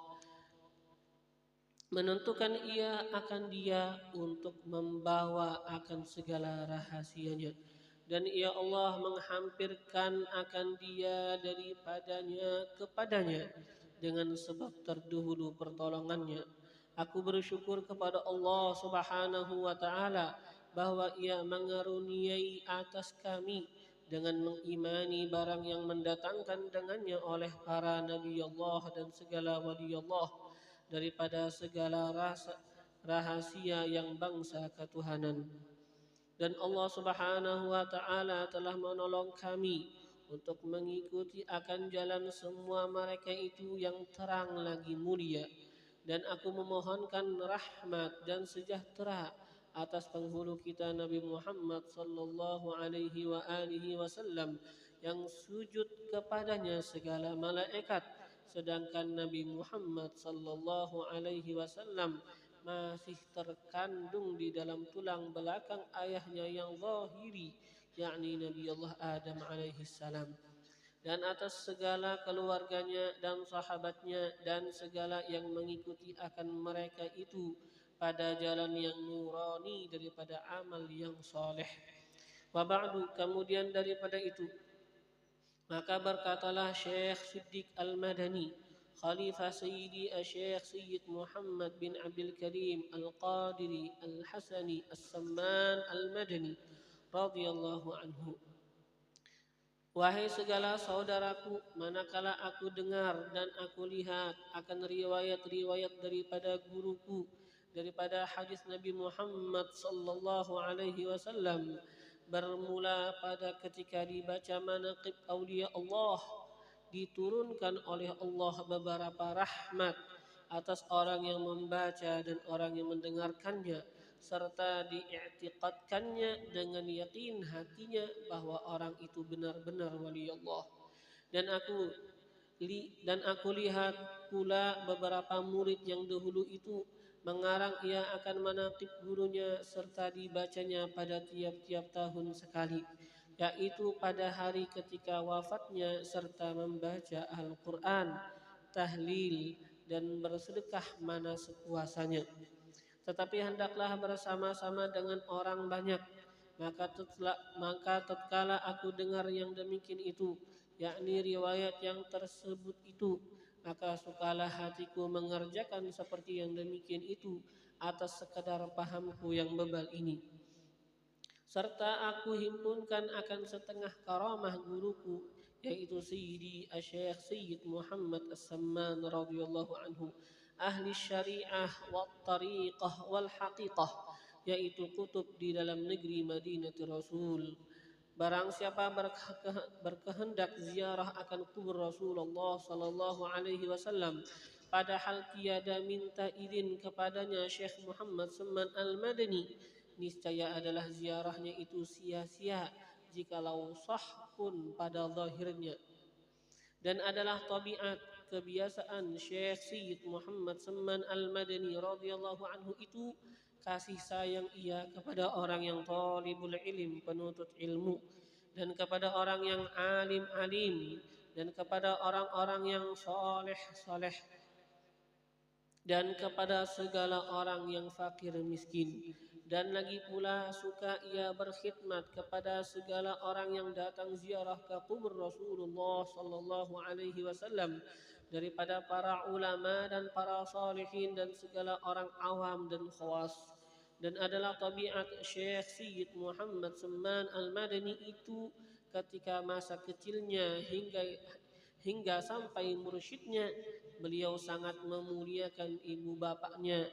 menentukan ia akan dia untuk membawa akan segala rahasianya dan ya Allah menghampirkan akan dia daripadanya kepadanya dengan sebab terdahulu pertolongannya. Aku bersyukur kepada Allah Subhanahu wa taala bahwa ia mengaruniai atas kami dengan mengimani barang yang mendatangkan dengannya oleh para nabi Allah dan segala wali Allah daripada segala rahasia yang bangsa ketuhanan. Dan Allah Subhanahu wa taala telah menolong kami untuk mengikuti akan jalan semua mereka itu yang terang lagi mulia. Dan aku memohonkan rahmat dan sejahtera atas penghulu kita Nabi Muhammad sallallahu alaihi wasallam yang sujud kepadanya segala malaikat, sedangkan Nabi Muhammad sallallahu alaihi wasallam masih terkandung di dalam tulang belakang ayahnya yang zahiri, yakni Nabi Allah Adam alaihi salam, dan atas segala keluarganya dan sahabatnya dan segala yang mengikuti akan mereka itu pada jalan yang nurani daripada amal yang soleh. Wa ba'du, kemudian daripada itu, maka berkatalah Syekh Siddiq Al-Madani, Khalifah Sayyidi Syekh Sayyid Muhammad bin Abdul Karim Al-Qadiri Al-Hasani As-Samman Al-Madani radhiyallahu anhu. Wahai segala saudaraku, manakala aku dengar dan aku lihat akan riwayat-riwayat daripada guruku, daripada hadis Nabi Muhammad sallallahu alaihi wasallam, bermula pada ketika dibaca manaqib aulia Allah, diturunkan oleh Allah beberapa rahmat atas orang yang membaca dan orang yang mendengarkannya, serta diiktikadkannya dengan yakin hatinya bahwa orang itu benar-benar wali Allah. Dan aku lihat pula beberapa murid yang dahulu itu mengarang ia akan manaqib gurunya serta dibacanya pada tiap-tiap tahun sekali, yaitu pada hari ketika wafatnya, serta membaca Al-Quran, tahlil dan bersedekah mana sekuasanya. Tetapi hendaklah bersama-sama dengan orang banyak. Maka tatkala aku dengar yang demikian itu, yakni riwayat yang tersebut itu, maka sukalah hatiku mengerjakan seperti yang demikian itu atas sekadar pahamku yang bebal ini. Serta aku himpunkan akan setengah karamah guruku, yaitu Sayyidi Syekh Sayyid Muhammad As-Samman radhiyallahu anhu, ahli syariah wal tariqah wal haqiqah, yaitu kutub di dalam negeri Madinatul Rasul. Barang siapa berkehendak ziarah akan kubur Rasulullah sallallahu alaihi wasallam, padahal tiada minta izin kepadanya Syekh Muhammad Samman Al-Madani, niscaya adalah ziarahnya itu sia-sia jikalau sah pun pada zahirnya. Dan adalah tabiat kebiasaan Syekh Sayyid Muhammad Samman Al-Madani radhiyallahu anhu itu kasih sayang ia kepada orang yang talibul ilm, penuntut ilmu, dan kepada orang yang alim, dan kepada orang-orang yang soleh, dan kepada segala orang yang fakir miskin. Dan lagi pula suka ia berkhidmat kepada segala orang yang datang ziarah ke kubur Rasulullah sallallahu alaihi wasallam daripada para ulama dan para salihin dan segala orang awam dan khawas. Dan adalah tabiat Syekh Sayyid Muhammad Samman Al-Madani itu ketika masa kecilnya hingga sampai mursyidnya, beliau sangat memuliakan ibu bapaknya,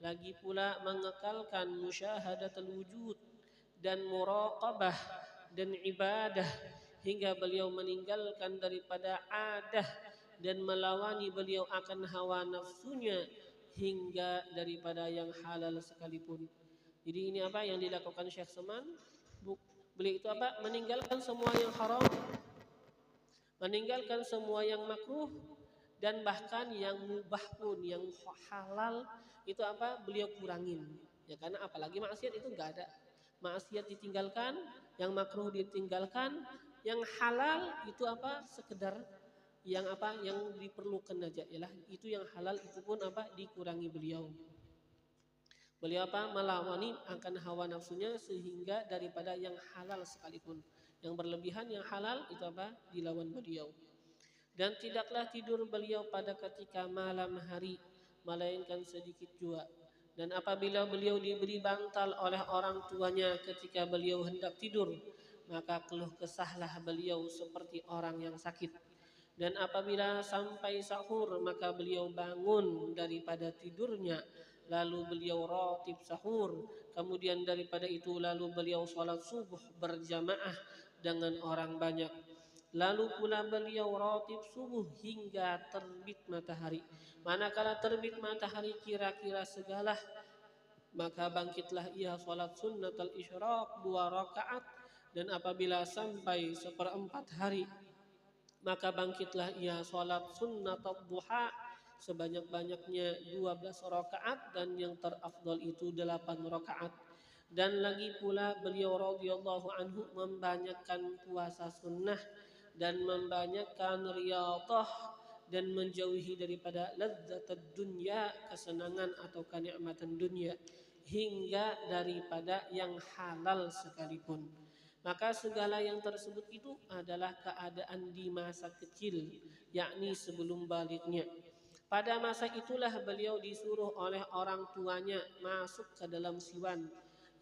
lagi pula mengekalkan musyahadatul wujud dan muraqabah dan ibadah, hingga beliau meninggalkan daripada adah dan melawani beliau akan hawa nafsunya hingga daripada yang halal sekalipun. Jadi ini apa yang dilakukan Syekh Samman? Beliau itu apa? Meninggalkan semua yang haram, meninggalkan semua yang makruh, dan bahkan yang mubah pun, yang halal itu apa? Beliau kurangin. Ya karena apalagi maksiat itu enggak ada. Maksiat ditinggalkan, yang makruh ditinggalkan, yang halal itu apa? Sekedar yang apa? Yang diperlukan aja, ialah itu yang halal itu pun apa? Dikurangi beliau. Beliau melawani akan hawa nafsunya sehingga daripada yang halal sekalipun. Yang berlebihan yang halal itu dilawan beliau. Dan tidaklah tidur beliau pada ketika malam hari, melainkan sedikit jua. Dan apabila beliau diberi bantal oleh orang tuanya ketika beliau hendak tidur, maka keluh kesahlah beliau seperti orang yang sakit. Dan apabila sampai sahur, maka beliau bangun daripada tidurnya, lalu beliau ratib sahur. Kemudian daripada itu lalu beliau sholat subuh berjamaah dengan orang banyak. Lalu pula beliau ratib subuh hingga terbit matahari. Manakala terbit matahari kira-kira segalah, maka bangkitlah ia salat sunnatul isyraq 2 rakaat. Dan apabila sampai 1/4 hari, maka bangkitlah ia salat sunnatul duha sebanyak-banyaknya 12 rakaat, dan yang terafdal itu 8 rakaat. Dan lagi pula beliau radhiyallahu anhu membanyakkan puasa sunnah dan membanyakkan riyadhah dan menjauhi daripada ladzatad dunya, kesenangan atau kenikmatan dunia, hingga daripada yang halal sekalipun. Maka segala yang tersebut itu adalah keadaan di masa kecil, yakni sebelum baliknya. Pada masa itulah beliau disuruh oleh orang tuanya masuk ke dalam siwan,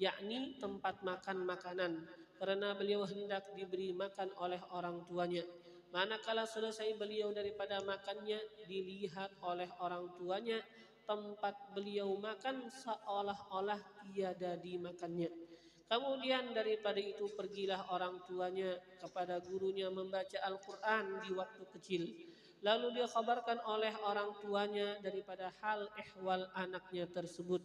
yakni tempat makan makanan, karena beliau hendak diberi makan oleh orang tuanya. Manakala selesai beliau daripada makannya, dilihat oleh orang tuanya tempat beliau makan seolah-olah tiada dimakannya. Kemudian daripada itu pergilah orang tuanya kepada gurunya membaca Al-Quran di waktu kecil. Lalu dia kabarkan oleh orang tuanya daripada hal ehwal anaknya tersebut.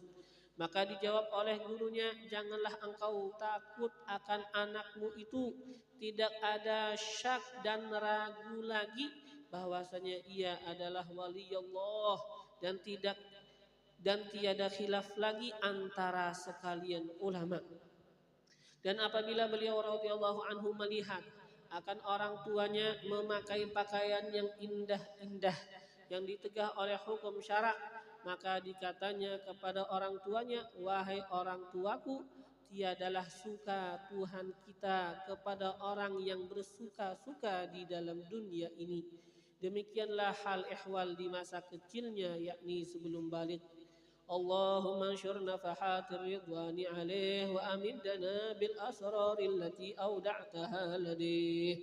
Maka dijawab oleh gurunya, janganlah engkau takut akan anakmu itu. Tidak ada syak dan ragu lagi bahwasanya ia adalah wali Allah, dan tiada khilaf lagi antara sekalian ulama. Dan apabila beliau radhiyallahu anhu melihat akan orang tuanya memakai pakaian yang indah-indah yang ditegah oleh hukum syarak, maka dikatanya kepada orang tuanya, wahai orang tuaku, tiadalah suka Tuhan kita kepada orang yang bersuka-suka di dalam dunia ini. Demikianlah hal ihwal di masa kecilnya, yakni sebelum balik. Allahumma anshur nafahatir ridwani alaih wa amidana bil asraril lati awda'taha ladih.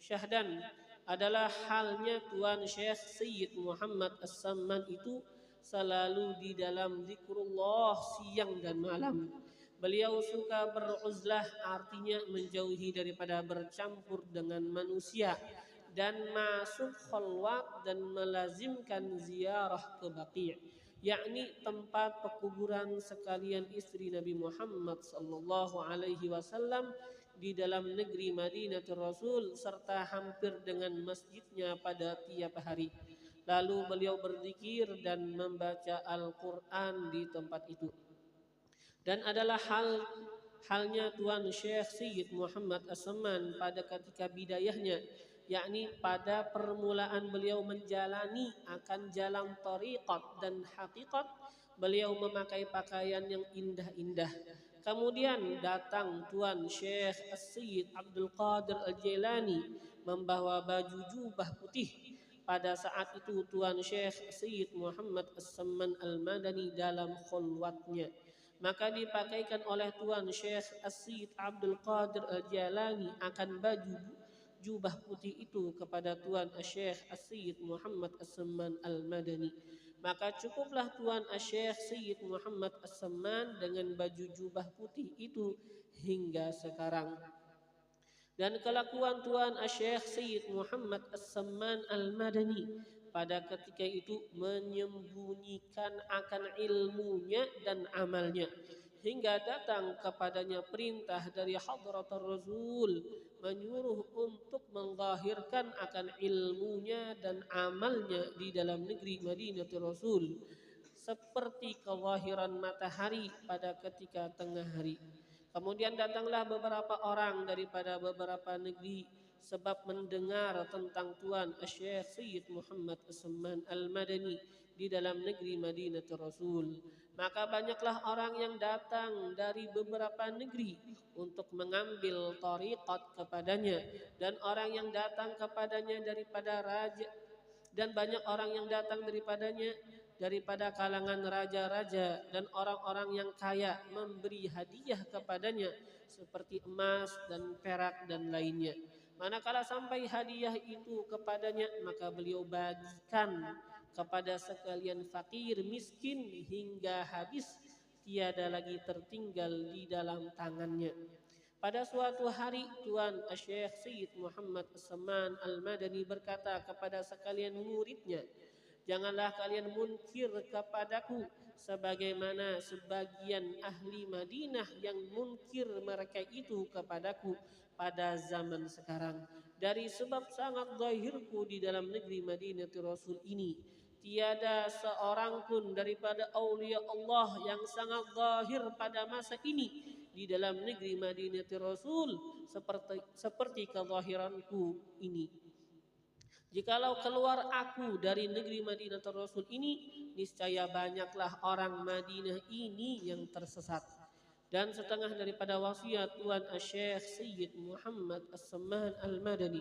Syahdan adalah halnya Tuan Syekh Sayyid Muhammad As-Samman itu selalu di dalam zikrullah siang dan malam. Beliau suka beruzlah, artinya menjauhi daripada bercampur dengan manusia, dan masuk khalwat dan melazimkan ziarah ke Baqi', yakni tempat pekuburan sekalian istri Nabi Muhammad sallallahu alaihi wasallam di dalam negeri Madinatul Rasul, serta hampir dengan masjidnya pada tiap hari. Lalu beliau berzikir dan membaca Al-Quran di tempat itu. Dan adalah halnya Tuan Syekh Sayyid Muhammad As-Samman pada ketika bidayahnya, yakni pada permulaan beliau menjalani akan jalan tariqat dan hakikat, beliau memakai pakaian yang indah-indah. Kemudian datang Tuan Syekh As-Sayyid Abdul Qadir Al-Jailani membawa baju jubah putih. Pada saat itu Tuan Syekh Sayyid Muhammad As-Samman Al-Madani dalam khulwatnya, maka dipakaikan oleh Tuan Syekh As-Sayyid Abdul Qadir Al-Jailani akan baju jubah putih itu kepada Tuan Syekh As-Sayyid Muhammad As-Samman Al-Madani. Maka cukuplah Tuan Syekh Sayyid Muhammad As-Samman dengan baju jubah putih itu hingga sekarang. Dan kelakuan Tuan Syekh Sayyid Muhammad As-Samman Al-Madani pada ketika itu menyembunyikan akan ilmunya dan amalnya, hingga datang kepadanya perintah dari Hadratul Rasul menyuruh untuk menzahirkan akan ilmunya dan amalnya di dalam negeri Madinatul Rasul seperti kezahiran matahari pada ketika tengah hari. Kemudian datanglah beberapa orang daripada beberapa negeri sebab mendengar tentang Tuan Syekh Sayyid Muhammad As-Samman Al-Madani di dalam negeri Madinatul Rasul. Maka banyaklah orang yang datang dari beberapa negeri untuk mengambil thariqat kepadanya, dan orang yang datang kepadanya daripada raja, dan banyak orang yang datang daripadanya daripada kalangan raja-raja dan orang-orang yang kaya memberi hadiah kepadanya seperti emas dan perak dan lainnya. Manakala sampai hadiah itu kepadanya, maka beliau bagikan kepada sekalian fakir miskin hingga habis, tiada lagi tertinggal di dalam tangannya. Pada suatu hari Tuan Syekh Sayyid Muhammad As-Samman Al-Madani berkata kepada sekalian muridnya, "Janganlah kalian munkir kepadaku sebagaimana sebagian ahli Madinah yang munkir mereka itu kepadaku pada zaman sekarang. Dari sebab sangat zahirku di dalam negeri Madinatul Rasul ini, tiada seorang pun daripada aulia Allah yang sangat zahir pada masa ini di dalam negeri Madinatul Rasul seperti kezahiranku ini. Jikalau keluar aku dari negeri Madinatul Rasul ini, niscaya banyaklah orang Madinah ini yang tersesat." Dan setengah daripada wasiat Tuan Syekh Sayyid Muhammad As-Samman Al-Madani,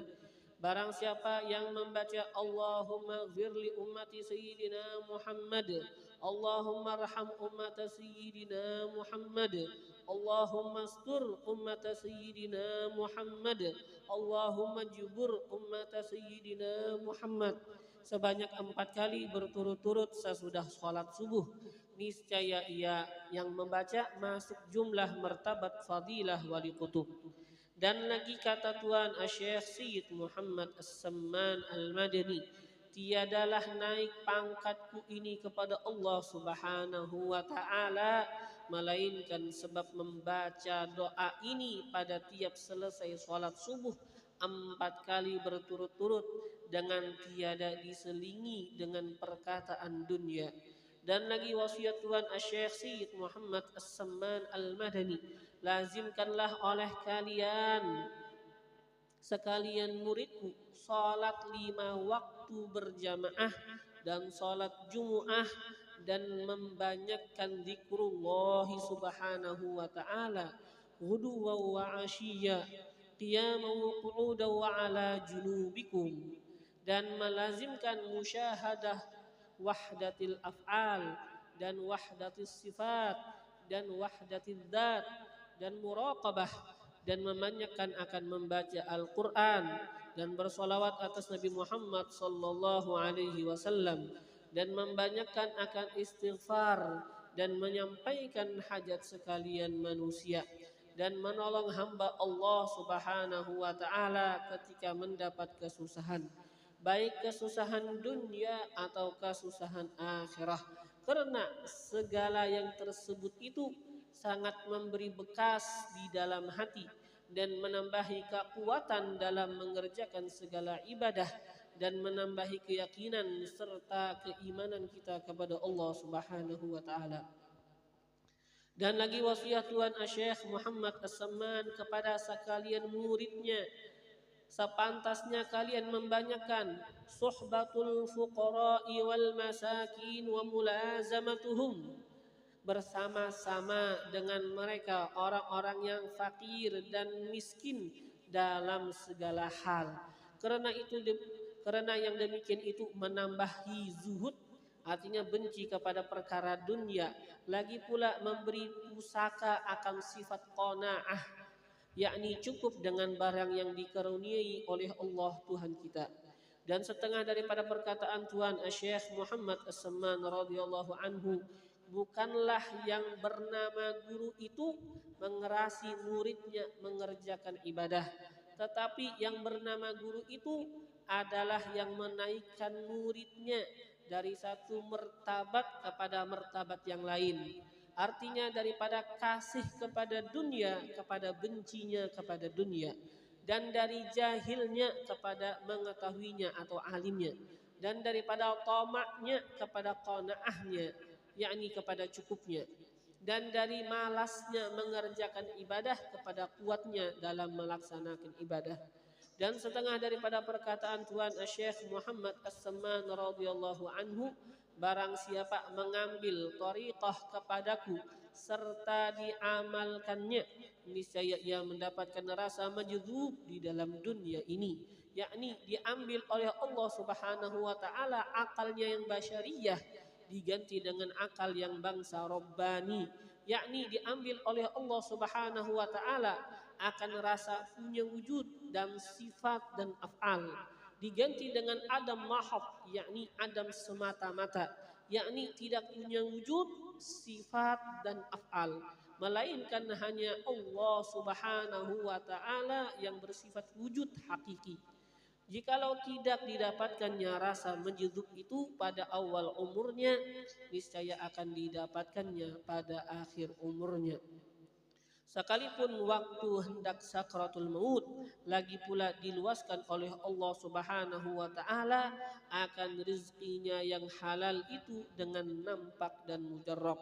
barang siapa yang membaca Allahumma ighfir li ummati Sayyidina Muhammad, Allahumma arham ummata Sayyidina Muhammad, Allahumma astur ummata Sayyidina Muhammad, Allahumma jubur ummata Sayyidina Muhammad, sebanyak 4 kali berturut-turut sesudah sholat subuh, niscaya ia yang membaca masuk jumlah martabat fadilah wali kutub. Dan lagi kata Tuan Syekh Sayyid Muhammad As-Samman Al-Madani, tiadalah naik pangkatku ini kepada Allah Subhanahu wa ta'ala melainkan sebab membaca doa ini pada tiap selesai sholat subuh 4 kali berturut-turut dengan tiada diselingi dengan perkataan dunia. Dan lagi wasiat Tuan Syekh Sayyid Muhammad As-Samman Al-Madani, lazimkanlah oleh kalian sekalian muridku salat 5 waktu berjamaah dan salat Jumu'ah, dan membanyakkan zikrullah subhanahu wa ta'ala ghuduwan wa ashiya qiyaman wa qu'udan wa ala junubikum, dan melazimkan musyahadah wahdatil af'al dan wahdatis sifat dan wahdatil dzat dan muraqabah, dan membanyakkan akan membaca Al-Quran dan bersolawat atas Nabi Muhammad sallallahu alaihi wasallam, dan membanyakkan akan istighfar dan menyampaikan hajat sekalian manusia, dan menolong hamba Allah Subhanahu wa ta'ala ketika mendapat kesusahan, baik kesusahan dunia atau kesusahan akhirah, karena segala yang tersebut itu sangat memberi bekas di dalam hati dan menambahi kekuatan dalam mengerjakan segala ibadah, dan menambahi keyakinan serta keimanan kita kepada Allah Subhanahu wa ta'ala. Dan lagi wasiat Tuan Syekh Muhammad As-Samman kepada sekalian muridnya, sepantasnya kalian membanyakkan suhbatul fuqara'i wal masakin wa mulazamatuhum, bersama-sama dengan mereka orang-orang yang fakir dan miskin dalam segala hal. Karena yang demikian itu menambahi zuhud, artinya benci kepada perkara dunia, lagi pula memberi pusaka akan sifat qanaah, yakni cukup dengan barang yang dikaruniai oleh Allah Tuhan kita. Dan setengah daripada perkataan Tuan Syekh Muhammad As-Samman radhiyallahu anhu, bukanlah yang bernama guru itu mengerasi muridnya mengerjakan ibadah, tetapi yang bernama guru itu adalah yang menaikkan muridnya dari satu martabat kepada martabat yang lain. Artinya daripada kasih kepada dunia kepada bencinya kepada dunia, dan dari jahilnya kepada mengetahuinya atau alimnya, dan daripada tamaknya kepada qanaahnya, yakni kepada cukupnya, dan dari malasnya mengerjakan ibadah kepada kuatnya dalam melaksanakan ibadah. Dan setengah daripada perkataan Tuan Syekh Muhammad As-Samman radhiyallahu anhu, barang siapa mengambil thariqah kepadaku serta diamalkannya, niscaya ia mendapatkan rasa majdzub di dalam dunia ini, yakni diambil oleh Allah Subhanahu wa taala akalnya yang basyariyah diganti dengan akal yang bangsa Rabbani, yakni diambil oleh Allah Subhanahu wa taala akan rasa punya wujud dan sifat dan af'al, diganti dengan adam mahab, yakni adam semata-mata, yakni tidak punya wujud, sifat dan af'al, melainkan hanya Allah Subhanahu wa taala yang bersifat wujud hakiki. Jikalau tidak didapatkannya rasa majdzub itu pada awal umurnya, niscaya akan didapatkannya pada akhir umurnya. Sekalipun waktu hendak sakratul maut, lagi pula diluaskan oleh Allah Subhanahu wa taala akan rezekinya yang halal itu dengan nampak dan mujarrab.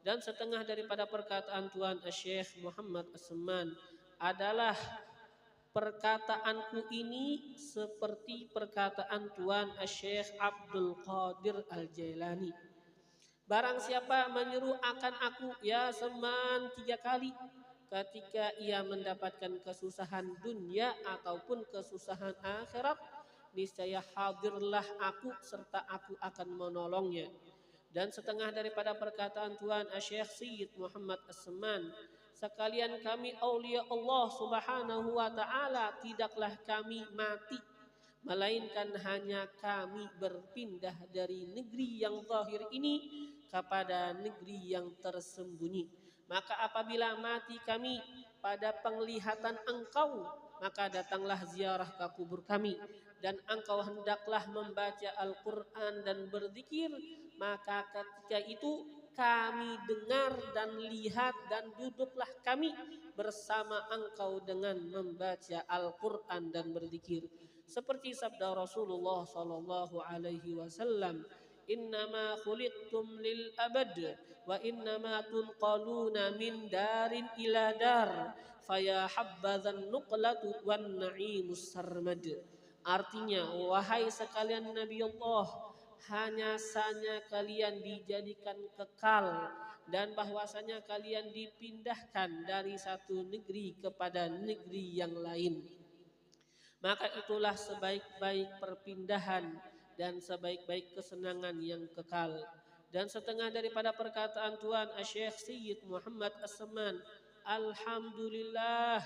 Dan setengah daripada perkataan Tuan Syekh Muhammad As-Samman adalah, perkataanku ini seperti perkataan Tuan Syekh Abdul Qadir Al-Jailani. Barang siapa menyeru akan aku ya Samman 3 kali, ketika ia mendapatkan kesusahan dunia ataupun kesusahan akhirat, niscaya hadirlah aku serta aku akan menolongnya. Dan setengah daripada perkataan Tuan Syekh Sayyid Muhammad As-Samman, sekalian kami aulia Allah Subhanahu wa taala tidaklah kami mati, melainkan hanya kami berpindah dari negeri yang zahir ini kepada negeri yang tersembunyi. Maka apabila mati kami pada penglihatan engkau, maka datanglah ziarah ke kubur kami, dan engkau hendaklah membaca Al-Quran dan berzikir, maka ketika itu kami dengar dan lihat dan duduklah kami bersama engkau dengan membaca Al-Quran dan berzikir. Seperti sabda Rasulullah sallallahu alaihi wasallam, innama khuliqtum lil abad wa innama tunqaluna min darin ila dar faya habbadzan nuqlatu wan na'imus sarmad. Artinya, wahai sekalian Nabi Allah, hanya saja kalian dijadikan kekal dan bahwasanya kalian dipindahkan dari satu negeri kepada negeri yang lain. Maka itulah sebaik-baik perpindahan dan sebaik-baik kesenangan yang kekal. Dan setengah daripada perkataan Tuan Syekh Sayyid Muhammad As-Samman, alhamdulillah,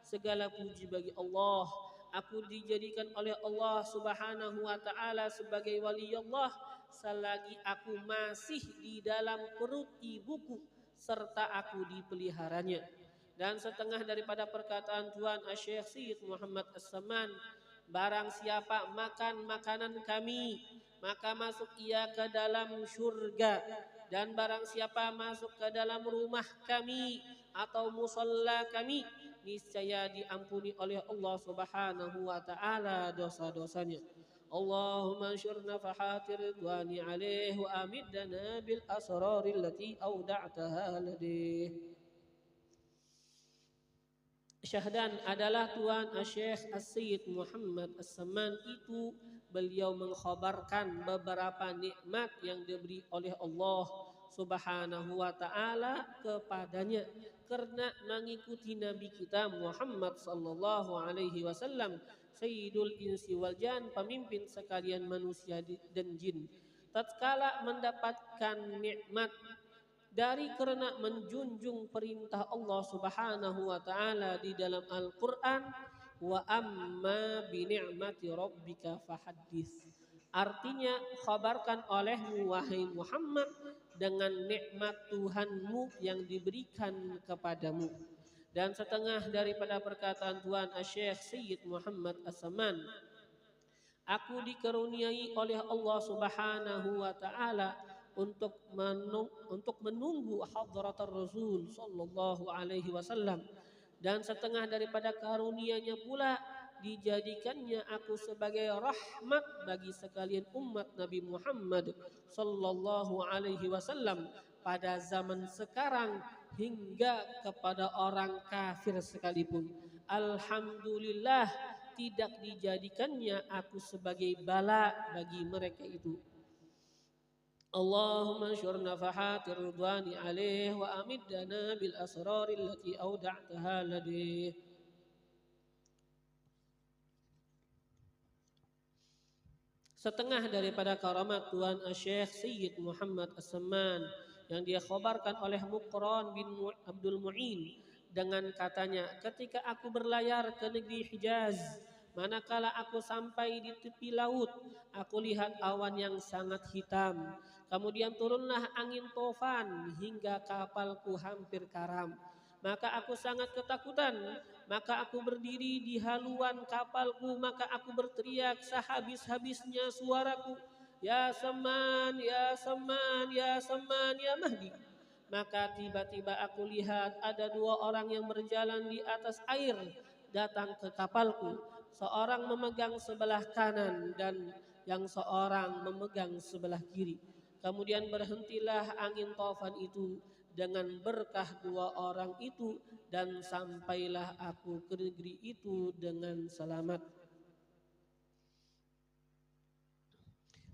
segala puji bagi Allah, aku dijadikan oleh Allah Subhanahu wa taala sebagai wali Allah selagi aku masih di dalam perut ibuku serta aku dipeliharanya. Dan setengah daripada perkataan Tuan Syekh Sayyid Muhammad As-Samman, barang siapa makan makanan kami, maka masuk ia ke dalam syurga. Dan barang siapa masuk ke dalam rumah kami atau musalla kami, niscaya diampuni oleh Allah Subhanahu wa taala dosa-dosanya. Allahumma anshur nafahatir ridwani alaihi wa amiddana bil asraril lati awda'taha ladih. Syahdan adalah Tuan Syekh As-Sayyid Muhammad As-Samman itu, beliau mengkhabarkan beberapa nikmat yang diberi oleh Allah Subhanahu wa taala kepadanya karena mengikuti Nabi kita Muhammad sallallahu alaihi wasallam, Sayyidul Insi wal Jan, pemimpin sekalian manusia dan jin. Tatkala mendapatkan nikmat dari karena menjunjung perintah Allah Subhanahu wa taala di dalam Al-Qur'an, wa amma bi ni'mati rabbika fahaddits. Artinya, khabarkan olehmu wahai Muhammad dengan nikmat Tuhanmu yang diberikan kepadamu. Dan setengah daripada perkataan Tuan Syekh Sayyid Muhammad As-Samman, aku dikaruniai oleh Allah Subhanahu wa taala untuk menunggu hadrat Rasul sallallahu alaihi wasallam, dan setengah daripada karunia-Nya pula dijadikannya aku sebagai rahmat bagi sekalian umat Nabi Muhammad sallallahu alaihi wasallam pada zaman sekarang hingga kepada orang kafir sekalipun. Alhamdulillah, tidak dijadikannya aku sebagai bala bagi mereka itu. اللهم انشر نفحات الرضوان عليه وأمدنا بالأسرار التي أودعتها لديه. Setengah daripada karamat Tuan Syekh Sayyid Muhammad As-Samman yang dia khabarkan oleh Muqran bin Abdul Mu'in dengan katanya, ketika aku berlayar ke negeri Hijaz, manakala aku sampai di tepi laut, aku lihat awan yang sangat hitam. Kemudian turunlah angin tofan hingga kapalku hampir karam. Maka aku sangat ketakutan. Maka aku berdiri di haluan kapalku. Maka aku berteriak sehabis-habisnya suaraku, Ya Saman, Ya Saman, Ya Saman, Ya Mahdi. Maka tiba-tiba aku lihat ada dua orang yang berjalan di atas air datang ke kapalku. Seorang memegang sebelah kanan dan yang seorang memegang sebelah kiri. Kemudian berhentilah angin tofan itu dengan berkah dua orang itu, dan sampailah aku ke negeri itu dengan selamat.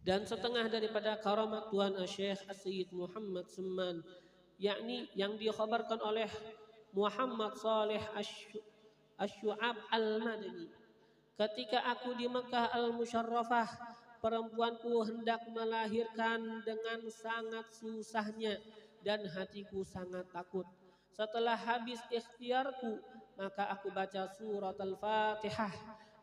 Dan setengah daripada karamat Tuan Syekh As-Sayyid Muhammad Samman, yakni yang dikhabarkan oleh Muhammad Saleh Asy-Syu'ab Al-Madani. Ketika aku di Mekah Al-Musyarrafah, perempuanku hendak melahirkan dengan sangat susahnya dan hatiku sangat takut. Setelah habis ikhtiarku, maka aku baca surat Al-Fatihah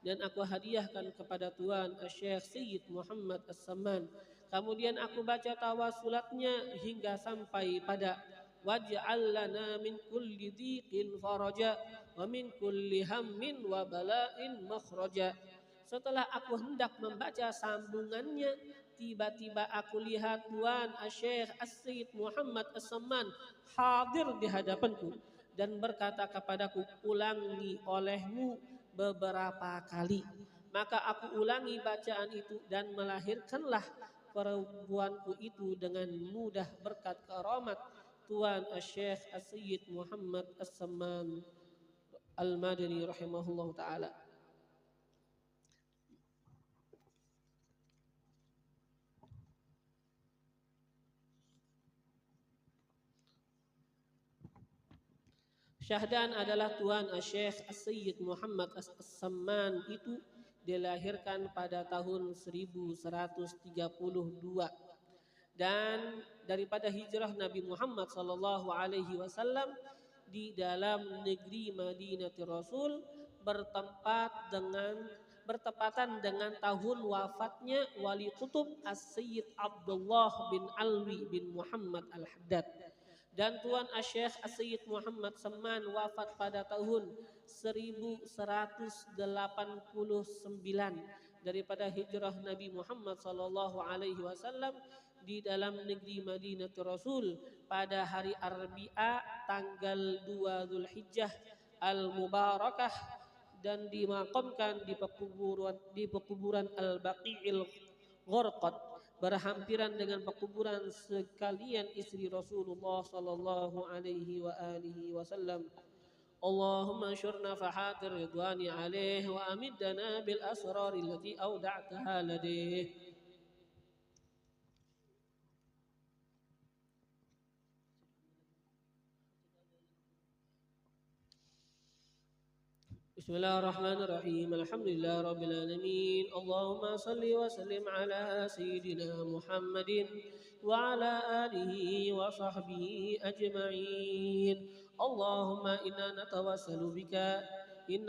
dan aku hadiahkan kepada Tuan Syekh Sayyid Muhammad As-Samman. Kemudian aku baca tawasulatnya hingga sampai pada waj'al lana min kulli dhiqin faraja wa min kulli hammin wa bala'in makhraja. Setelah aku hendak membaca sambungannya, tiba-tiba aku lihat Tuan Syekh As-Sayyid Muhammad As-Samman hadir di hadapanku dan berkata kepadaku, ulangi olehmu beberapa kali. Maka aku ulangi bacaan itu dan melahirkanlah perempuanku itu dengan mudah berkat karamat Tuan Syekh As-Sayyid Muhammad As-Samman Al-Madani rahimahullah ta'ala. Syahdan adalah Tuan Syekh As-Sayyid Muhammad As-Samman itu dilahirkan pada tahun 1132 dan daripada hijrah Nabi Muhammad sallallahu alaihi wasallam di dalam negeri Madinatul Rasul bertepatan dengan tahun wafatnya Wali Qutub As-Sayyid Abdullah bin Alwi bin Muhammad Al-Haddad. Dan Tuan Syekh As-Sayyid Muhammad Samman wafat pada tahun 1189 daripada hijrah Nabi Muhammad sallallahu alaihi wasallam di dalam negeri Madinatul Rasul pada hari Arbi'a tanggal 2 Zulhijjah Al-Mubarakah dan dimakamkan di pekuburan Al-Baqi'il Gharqad berhampiran dengan pekuburan sekalian istri Rasulullah sallallahu alaihi wa alihi wasallam. Allahumma anshur nafahatir ridwani alaihi wa amiddana bil asrari allati awda'taha ladayhi. Bismillahirrahmanirrahim. Alhamdulillah rabbil alamin. Allahumma salli wa sallim ala sayyidina Muhammadin wa ala alihi wa sahbihi ajma'in. Allahumma inna natawassalu bika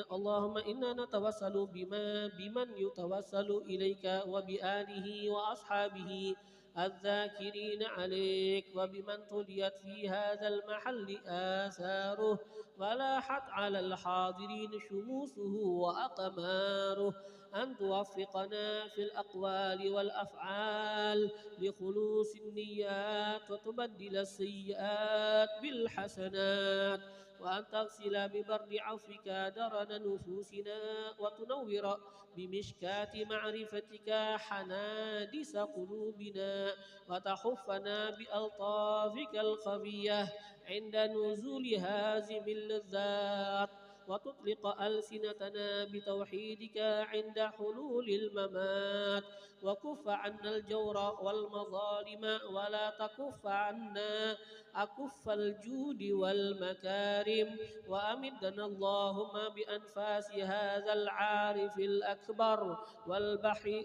Allahumma inna natawassalu biman yutawassalu ilaika wa bi alihi wa ashabihi الذاكرين عليك وبمن تليت في هذا المحل آثاره ولاحت على الحاضرين شموسه وأقماره أن توفقنا في الأقوال والأفعال لخلوص النيات وتبدل السيئات بالحسنات وأن تغسل ببرد عفوك درن نفوسنا وتنور بمشكاة معرفتك حنادس قلوبنا وتحفنا بألطافك الخفية عند نزول هازم اللذات وتطلق ألسنتنا بتوحيدك عند حلول الممات، وكف عنا الجور والمظالم، ولا تكف عنا أكف الجود والمكارم، وأمدنا اللهم بأنفاس هذا العارف الأكبر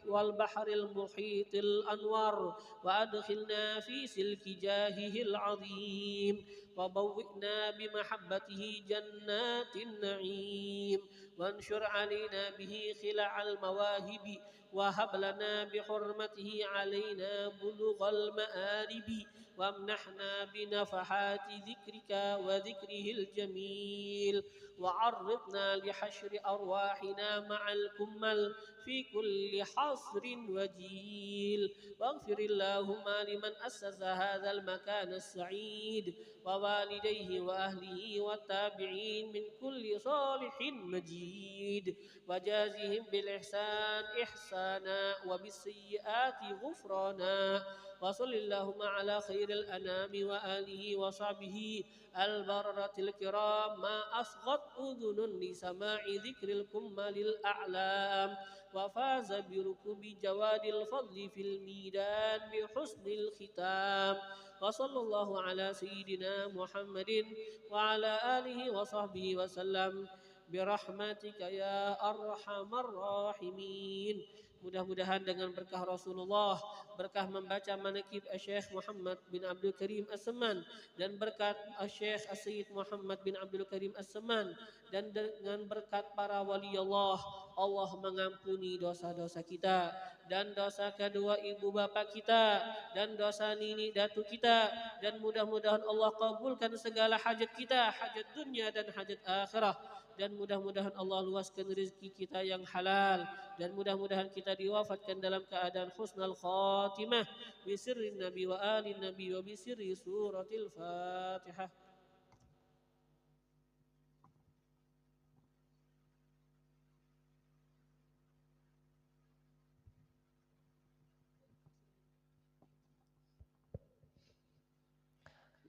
والبحر المحيط الأنور، وأدخلنا في سلك جاهه العظيم، وبوئنا بمحبته جنات النعيم، وانشر علينا به خلع المواهب، وهب لنا بحرمته علينا بلغ المآرب، وامنحنا بنفحات ذكرك وذكره الجميل، وعرضنا لحشر أرواحنا مع الكمل في كل حصر وجيل، واغفر اللهم لمن أسس هذا المكان السعيد، ووالديه وأهله والتابعين من كل صالح مجيد، وجازهم بالإحسان إحسانا وبالسيئات غفرانا، وصل اللهم على خير الأنام وآله وصحبه البررة الكرام، ما أصغت أذن لسماع ذكر الكمل الأعلام، وفاز بركوب جواد الفضل في الميدان بحسن الختام، وصلى الله على سيدنا محمد وعلى آله وصحبه وسلم برحمتك يا أرحم الراحمين. Mudah-mudahan dengan berkah Rasulullah, berkah membaca manaqib Syekh Muhammad bin Abdul Karim As-Seman, dan berkat Syekh As-Sayyid Muhammad bin Abdul Karim As-Seman, dan dengan berkat para wali Allah, Allah mengampuni dosa-dosa kita, dan dosa kedua ibu bapa kita, dan dosa nini datu kita, dan mudah-mudahan Allah kabulkan segala hajat kita, hajat dunia dan hajat akhirah, dan mudah-mudahan Allah luaskan rezeki kita yang halal, dan mudah-mudahan kita diwafatkan dalam keadaan husnul khatimah bisirri nabi wa alin nabi wa bisirri suratil Fatihah.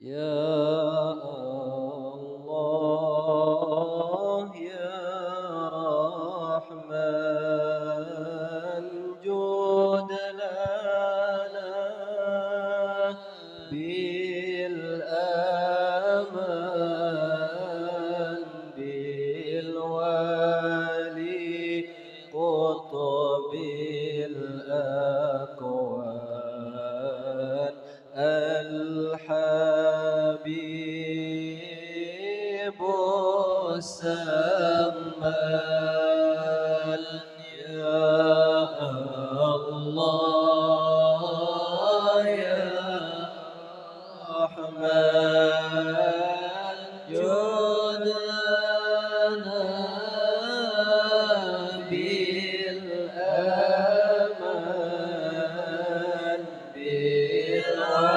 Ya Allah ya Rahman jud lana bil aman bil wali qutbil akwan الحبيب السمان يا الله يا رحمن جد لنا بالأمان بالوالي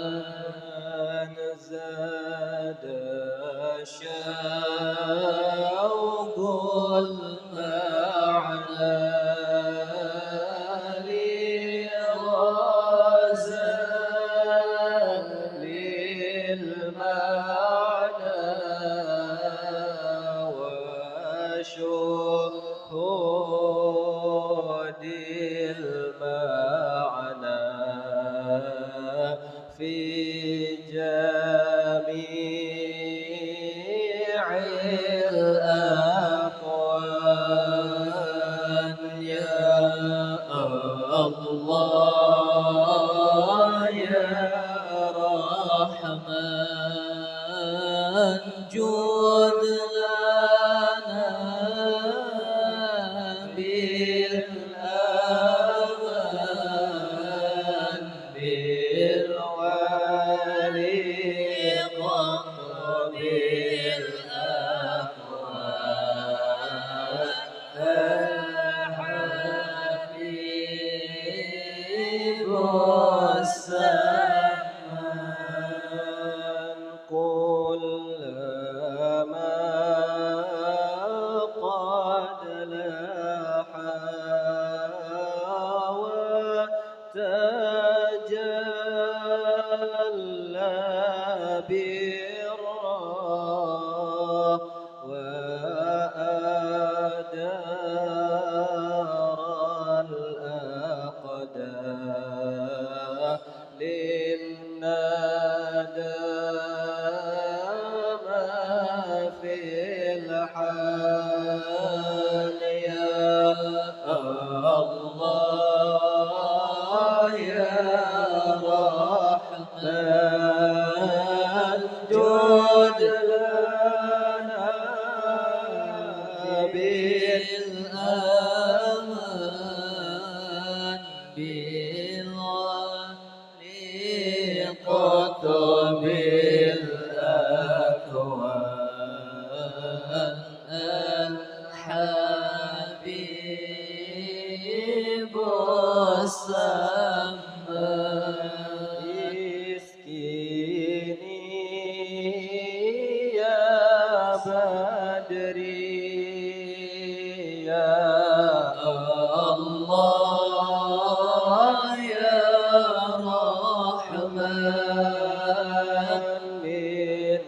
السمان زاد شوق المعنى لغزال المعنى وشهود المعنى في جميع الأكوان يا الله يا رحمن جود لنا بالأمان بالوالي بالأكوان الحبيب السمان كلما سرا وأدار الأقدار للندم في الحال يا الله يا رحمن جد لنا بالأمان قطب الأكوان الحبيب السماء اسكيني يا بدري يا الله يا رحمن من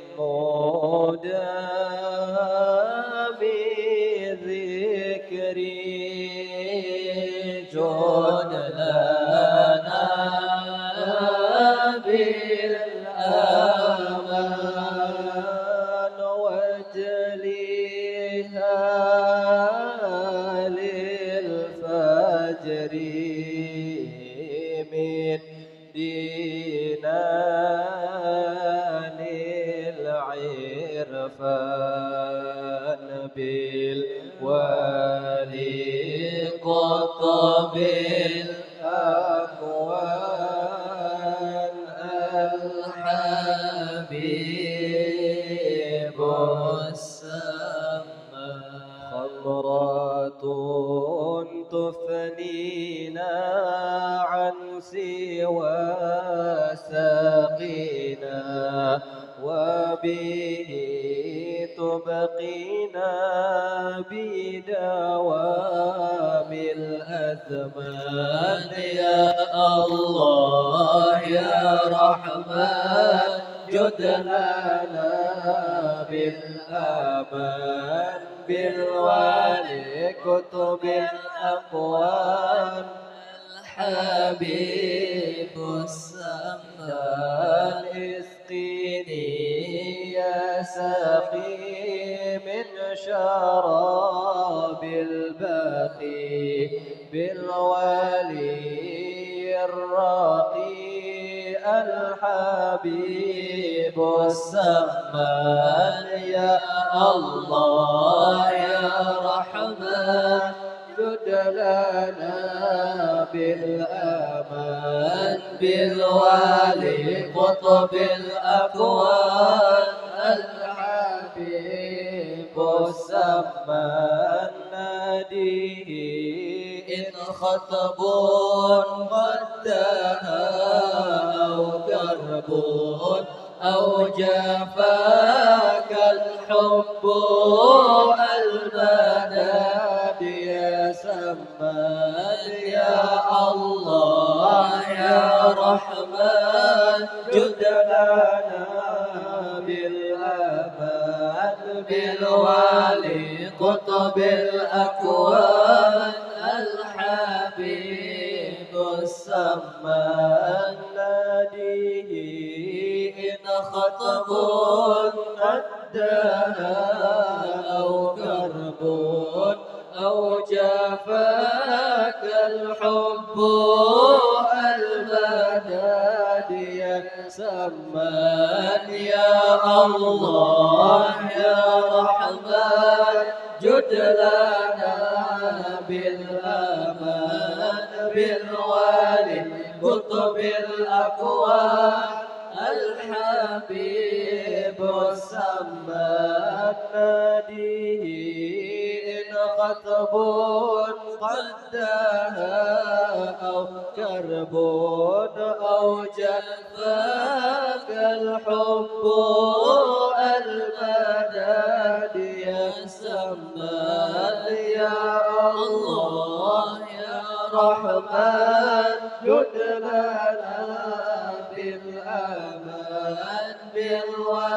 مدام ذكري جد لنا بالأمان وجليها للفجر من دينان العرفان بالولي قطب الأكوان الحبيب السماء خضرة تفنينا عن سوى ساقينا وبه تبقينا بدوام الأزمان يا الله يا رحمن جد لنا بالأمان بالوالي كتب الأقوال الحبيب السمان اسقيني يا ساقي من شراب الباقي بالوالي الراقي الحبيب السمان يا الله يا رحمن جد لنا بالأمان بالوالي قطب الأكوان الحبيب السمان ناديه إن خطب قد أو كرب أو جفاك الحب المناد يا سمان يا الله يا رحمن جد لنا بالأمان بالوالي قطب الأكوان الحبيب السمان ناديه إن خطب أداها أو كرب أو جفاك الحب المناد يا سمان يا الله يا رحمن جد لنا بالأمان بالوالي قطب الأكوان الحبيب السمان ناديه إن خطب قد أو كرب أو جفاك الحب المناد يا سمان يا الله يا رحمن جد لنا بالأمان بالوالي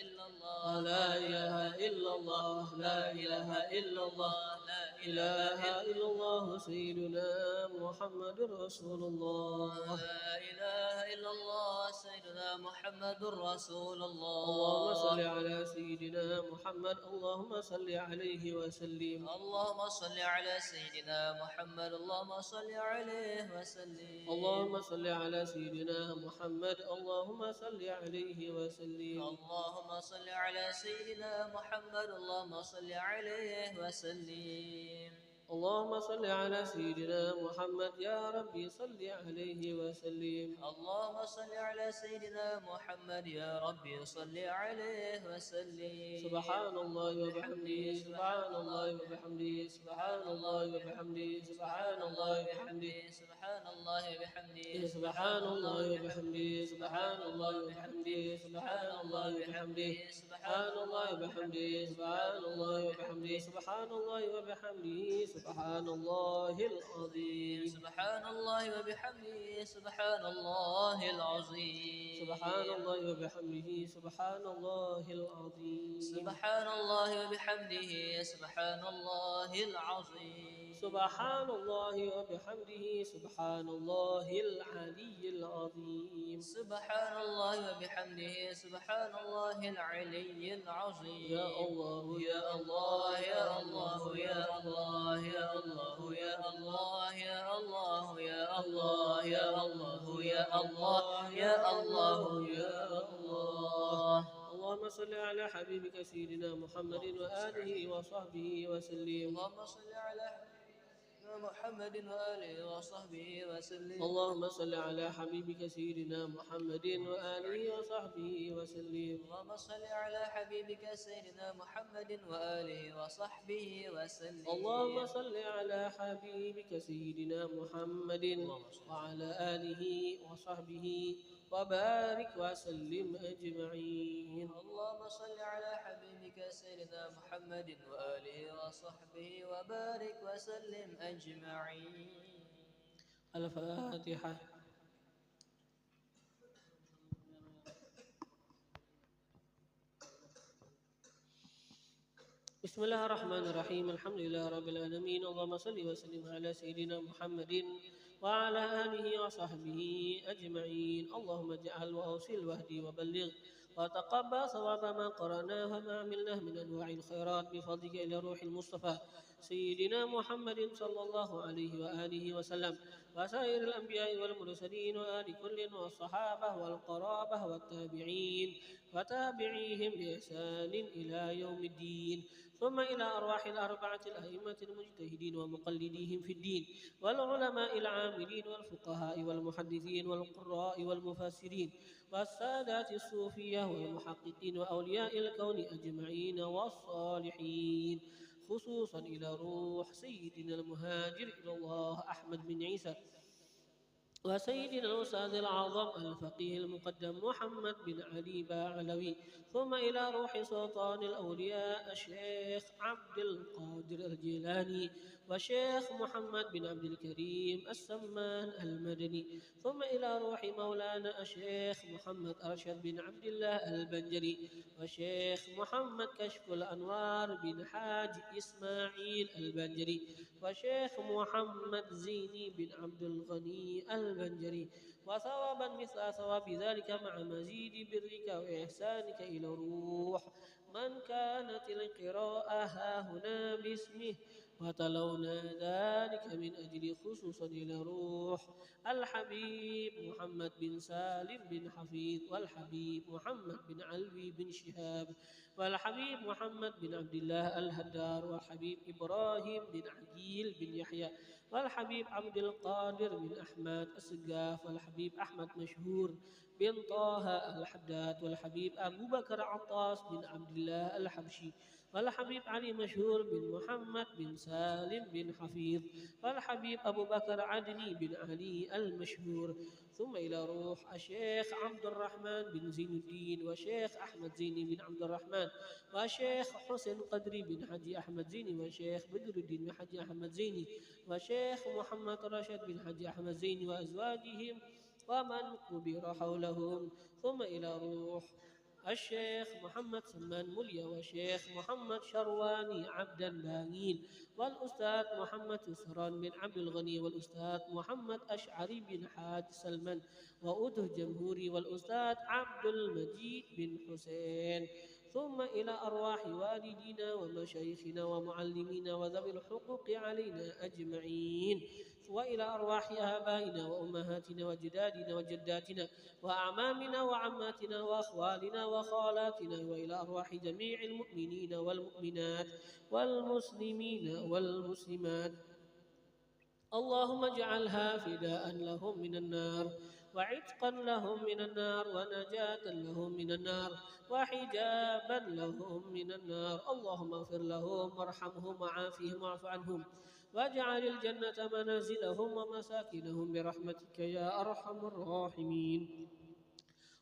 إلا الله لا إله إلا الله لا إله إلا الله لا إله إلا الله سيدنا محمد رسول الله لا إله إلا الله سيدنا محمد رسول الله اللهم صل على سيدنا محمد اللهم صل عليه وسلم اللهم صل على سيدنا محمد اللهم صل عليه وسلم اللهم صل على سيدنا محمد اللهم صل عليه وسلم اللهم صل على سيدنا محمد اللهم صل عليه وسلم اللهم صل على سيدنا محمد يا ربي صل عليه وسلم اللهم صل على سيدنا محمد يا ربي صل عليه وسلم سبحان الله وبحمده سبحان الله وبحمده سبحان الله وبحمده سبحان الله وبحمده سبحان الله وبحمده سبحان الله وبحمده سبحان الله وبحمده سبحان الله وبحمده سبحان الله وبحمده سبحان الله وبحمده سبحان الله وبحمده سبحان الله العظيم سبحان الله وبحمده سبحان الله العظيم سبحان الله وبحمده سبحان الله العظيم سبحان الله وبحمده سبحان الله العظيم سبحان الله وبحمده سبحان الله العلي العظيم سبحان الله وبحمده سبحان الله العلي العظيم يا الله يا الله يا الله يا الله يا الله يا الله يا الله يا الله يا الله يا الله يا الله يا الله اللهم صل على حبيبك سيدنا محمد وآله وصحبه وسلم اللهم صل على محمد وآله وصحبه وسلم اللهم صل على حبيبك سيدنا محمد وآله وصحبه وسلم اللهم صل على حبيبك سيدنا محمد وآله وصحبه وسلم اللهم صل على حبيبك سيدنا محمد وعلى آله وصحبه وبارك وسلم أجمعين اللهم صل على حبيبك سيدنا محمد وآله وصحبه وبارك وسلم أجمعين الفاتحة بسم الله الرحمن الرحيم الحمد لله رب العالمين اللهم صل وسلم على سيدنا محمد وعلى آله وصحبه أجمعين اللهم اجعل وأوصل واهدي وبلغ وتقبل ثواب ما قرأناه وما عملناه من أنواع الخيرات بفضلك إلى روح المصطفى سيدنا محمد صلى الله عليه وآله وسلم وسائر الأنبياء والمرسلين وآل كل والصحابة والقرابة والتابعين وتابعيهم بإحسان إلى يوم الدين ثم إلى أرواح الأربعة الأئمة المجتهدين ومقلديهم في الدين والعلماء العاملين والفقهاء والمحدثين والقراء والمفسرين والسادات الصوفية والمحققين وأولياء الكون أجمعين والصالحين خصوصا إلى روح سيدنا المهاجر إلى الله أحمد بن عيسى وسيدنا الأستاذ الأعظم الفقيه المقدم محمد بن علي باعلوي ثم إلى روح سلطان الأولياء الشيخ عبد القادر الجيلاني وشيخ محمد بن عبد الكريم السمان المدني ثم إلى روح مولانا الشيخ محمد أرشد بن عبد الله البنجري وشيخ محمد كشف الأنوار بن حاج إسماعيل البنجري وشيخ محمد زيني بن عبد الغني البنجري وثوابا مثل ثواب ذلك مع مزيد برك وإحسانك إلى روح من كانت القراءة هاهنا باسمه وتلونا ذلك من أجل خصوصا إلى روح الحبيب محمد بن سالم بن حفيظ والحبيب محمد بن علوي بن شهاب والحبيب محمد بن عبد الله الهدار والحبيب إبراهيم بن عقيل بن يحيى والحبيب عبد القادر بن أحمد السقاف والحبيب أحمد مشهور بن طه الحداد والحبيب أبو بكر عطاس بن عبد الله الحبشي والحبيب علي مشهور بن محمد بن سالم بن حفيظ والحبيب أبو بكر عدني بن علي المشهور ثم إلى روح الشيخ عبد الرحمن بن زين الدين وشيخ أحمد زيني بن عبد الرحمن وشيخ حسن قدري بن حجي أحمد زيني وشيخ بدر الدين بن حجي أحمد زيني وشيخ محمد رشد بن حجي أحمد زيني وأزواجهم ومن كبر حولهم ثم إلى روح الشيخ محمد سمان مليا والشيخ محمد شرواني عبد الباقين والأستاذ محمد يسران بن عبد الغني والأستاذ محمد أشعري بن حاج سلمان وأوته جمهوري والأستاذ عبد المجيد بن حسين، ثم إلى أرواح والدينا ومشايخنا ومعلمينا وذوي الحقوق علينا أجمعين، وإلى أرواح آبائنا وأمهاتنا وجدادنا وجداتنا وأعمامنا وعماتنا وأخوالنا وخالاتنا، وإلى أرواح جميع المؤمنين والمؤمنات والمسلمين والمسلمات. اللهم اجعلها فداء لهم من النار وعتقا لهم من النار ونجاة لهم من النار وحجابا لهم من النار. اللهم اغفر لهم وارحمهم وعافهم واعف عنهم واجعل الجنة منازلهم ومساكنهم برحمتك يا أرحم الراحمين.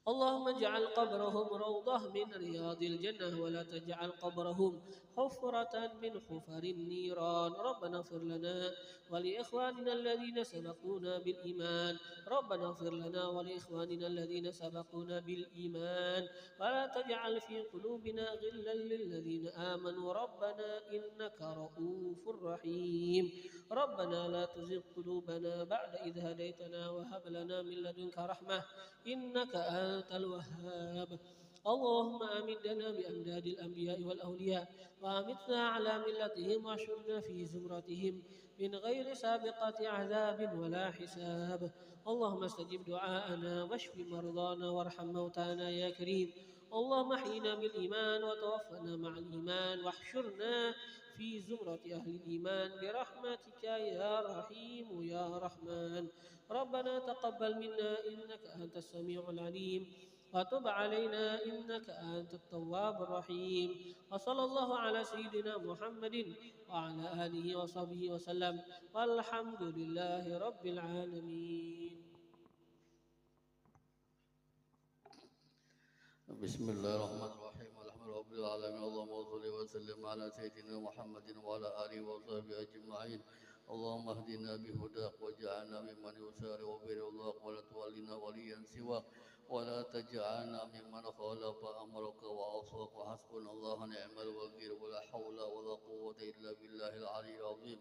اللهم اجعل قبرهم روضة من رياض الجنة ولا تجعل قبرهم حفرة من حفر النيران. ربنا اغفر لنا ولإخواننا الذين سبقونا بالإيمان، ربنا اغفر لنا ولإخواننا الذين سبقونا بالإيمان ولا تجعل في قلوبنا غلا للذين آمنوا ربنا إنك رؤوف رحيم. ربنا لا تزغ قلوبنا بعد إذ هديتنا وهب لنا من لدنك رحمة إنك أنت الوهاب. اللهم أمدنا بأمداد الأنبياء والأولياء وأمتنا على ملتهم واحشرنا في زمرتهم من غير سابقة عذاب ولا حساب. اللهم استجب دعاءنا واشف مرضانا وارحم موتانا يا كريم. اللهم احينا بالإيمان وتوفنا مع الإيمان واحشرنا في زمرة أهل الإيمان برحمتك يا رحيم يا رحمن. ربنا تقبل منا إنك أنت السميع العليم وتب علينا إنك أنت التواب الرحيم. وصلى الله على سيدنا محمد وعلى آله وصحبه وسلم والحمد لله رب العالمين. بسم الله الرحمن الرحيم الحمد لله رب العالمين اللهم صل وسلم على سيدنا محمد وعلى آله وصحبه أجمعين. اللهم اهدنا بهداك واجعلنا ممن يسارع برضاك ولا تولنا وليا سواك ولا تجعلنا ممن خالف أمرك وعصاك وحسبنا الله نعم الوكيل ولا حول ولا قوة إلا بالله العلي العظيم.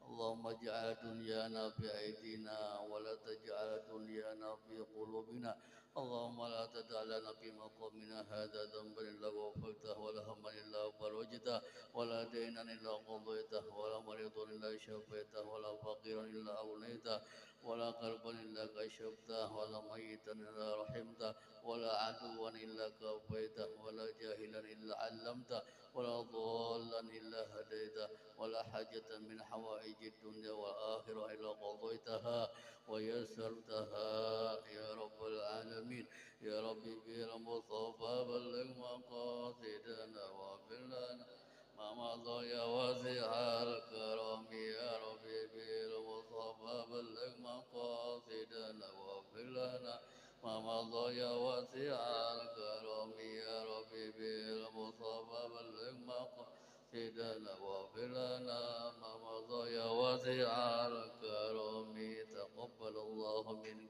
اللهم اجعل دنيانا في أيدينا ولا تجعل دنيانا في قلوبنا. اللهم لا تدع لنا في مقامنا هذا ذنبا إلا غفرته ولا هما إلا فرجته ولا دينا إلا قضيته ولا مريضا إلا شفيته ولا فقيرا إلا أغنيته ولا قلبا إلا كشفته ولا ميتا إلا رحمته ولا عدوا إلا كفيته ولا جاهلا إلا علمته ولا ضالا إلا هديته ولا حاجة من حوائج الدنيا والآخرة إلا قضيتها ويسرتها يا رب العالمين. يا ربي بالمصطفى بلغ مقاصدنا واغفر لنا ما مضى يا واسع الكرم. يا ربي بالمصطفى بلغ مقاصدنا واغفر لنا ما مضى يا واسع الكرم. يا ربي بالمصطفى بلغ مقاصدنا واغفر لنا ما مضى يا واسع الكرم. تقبل الله منك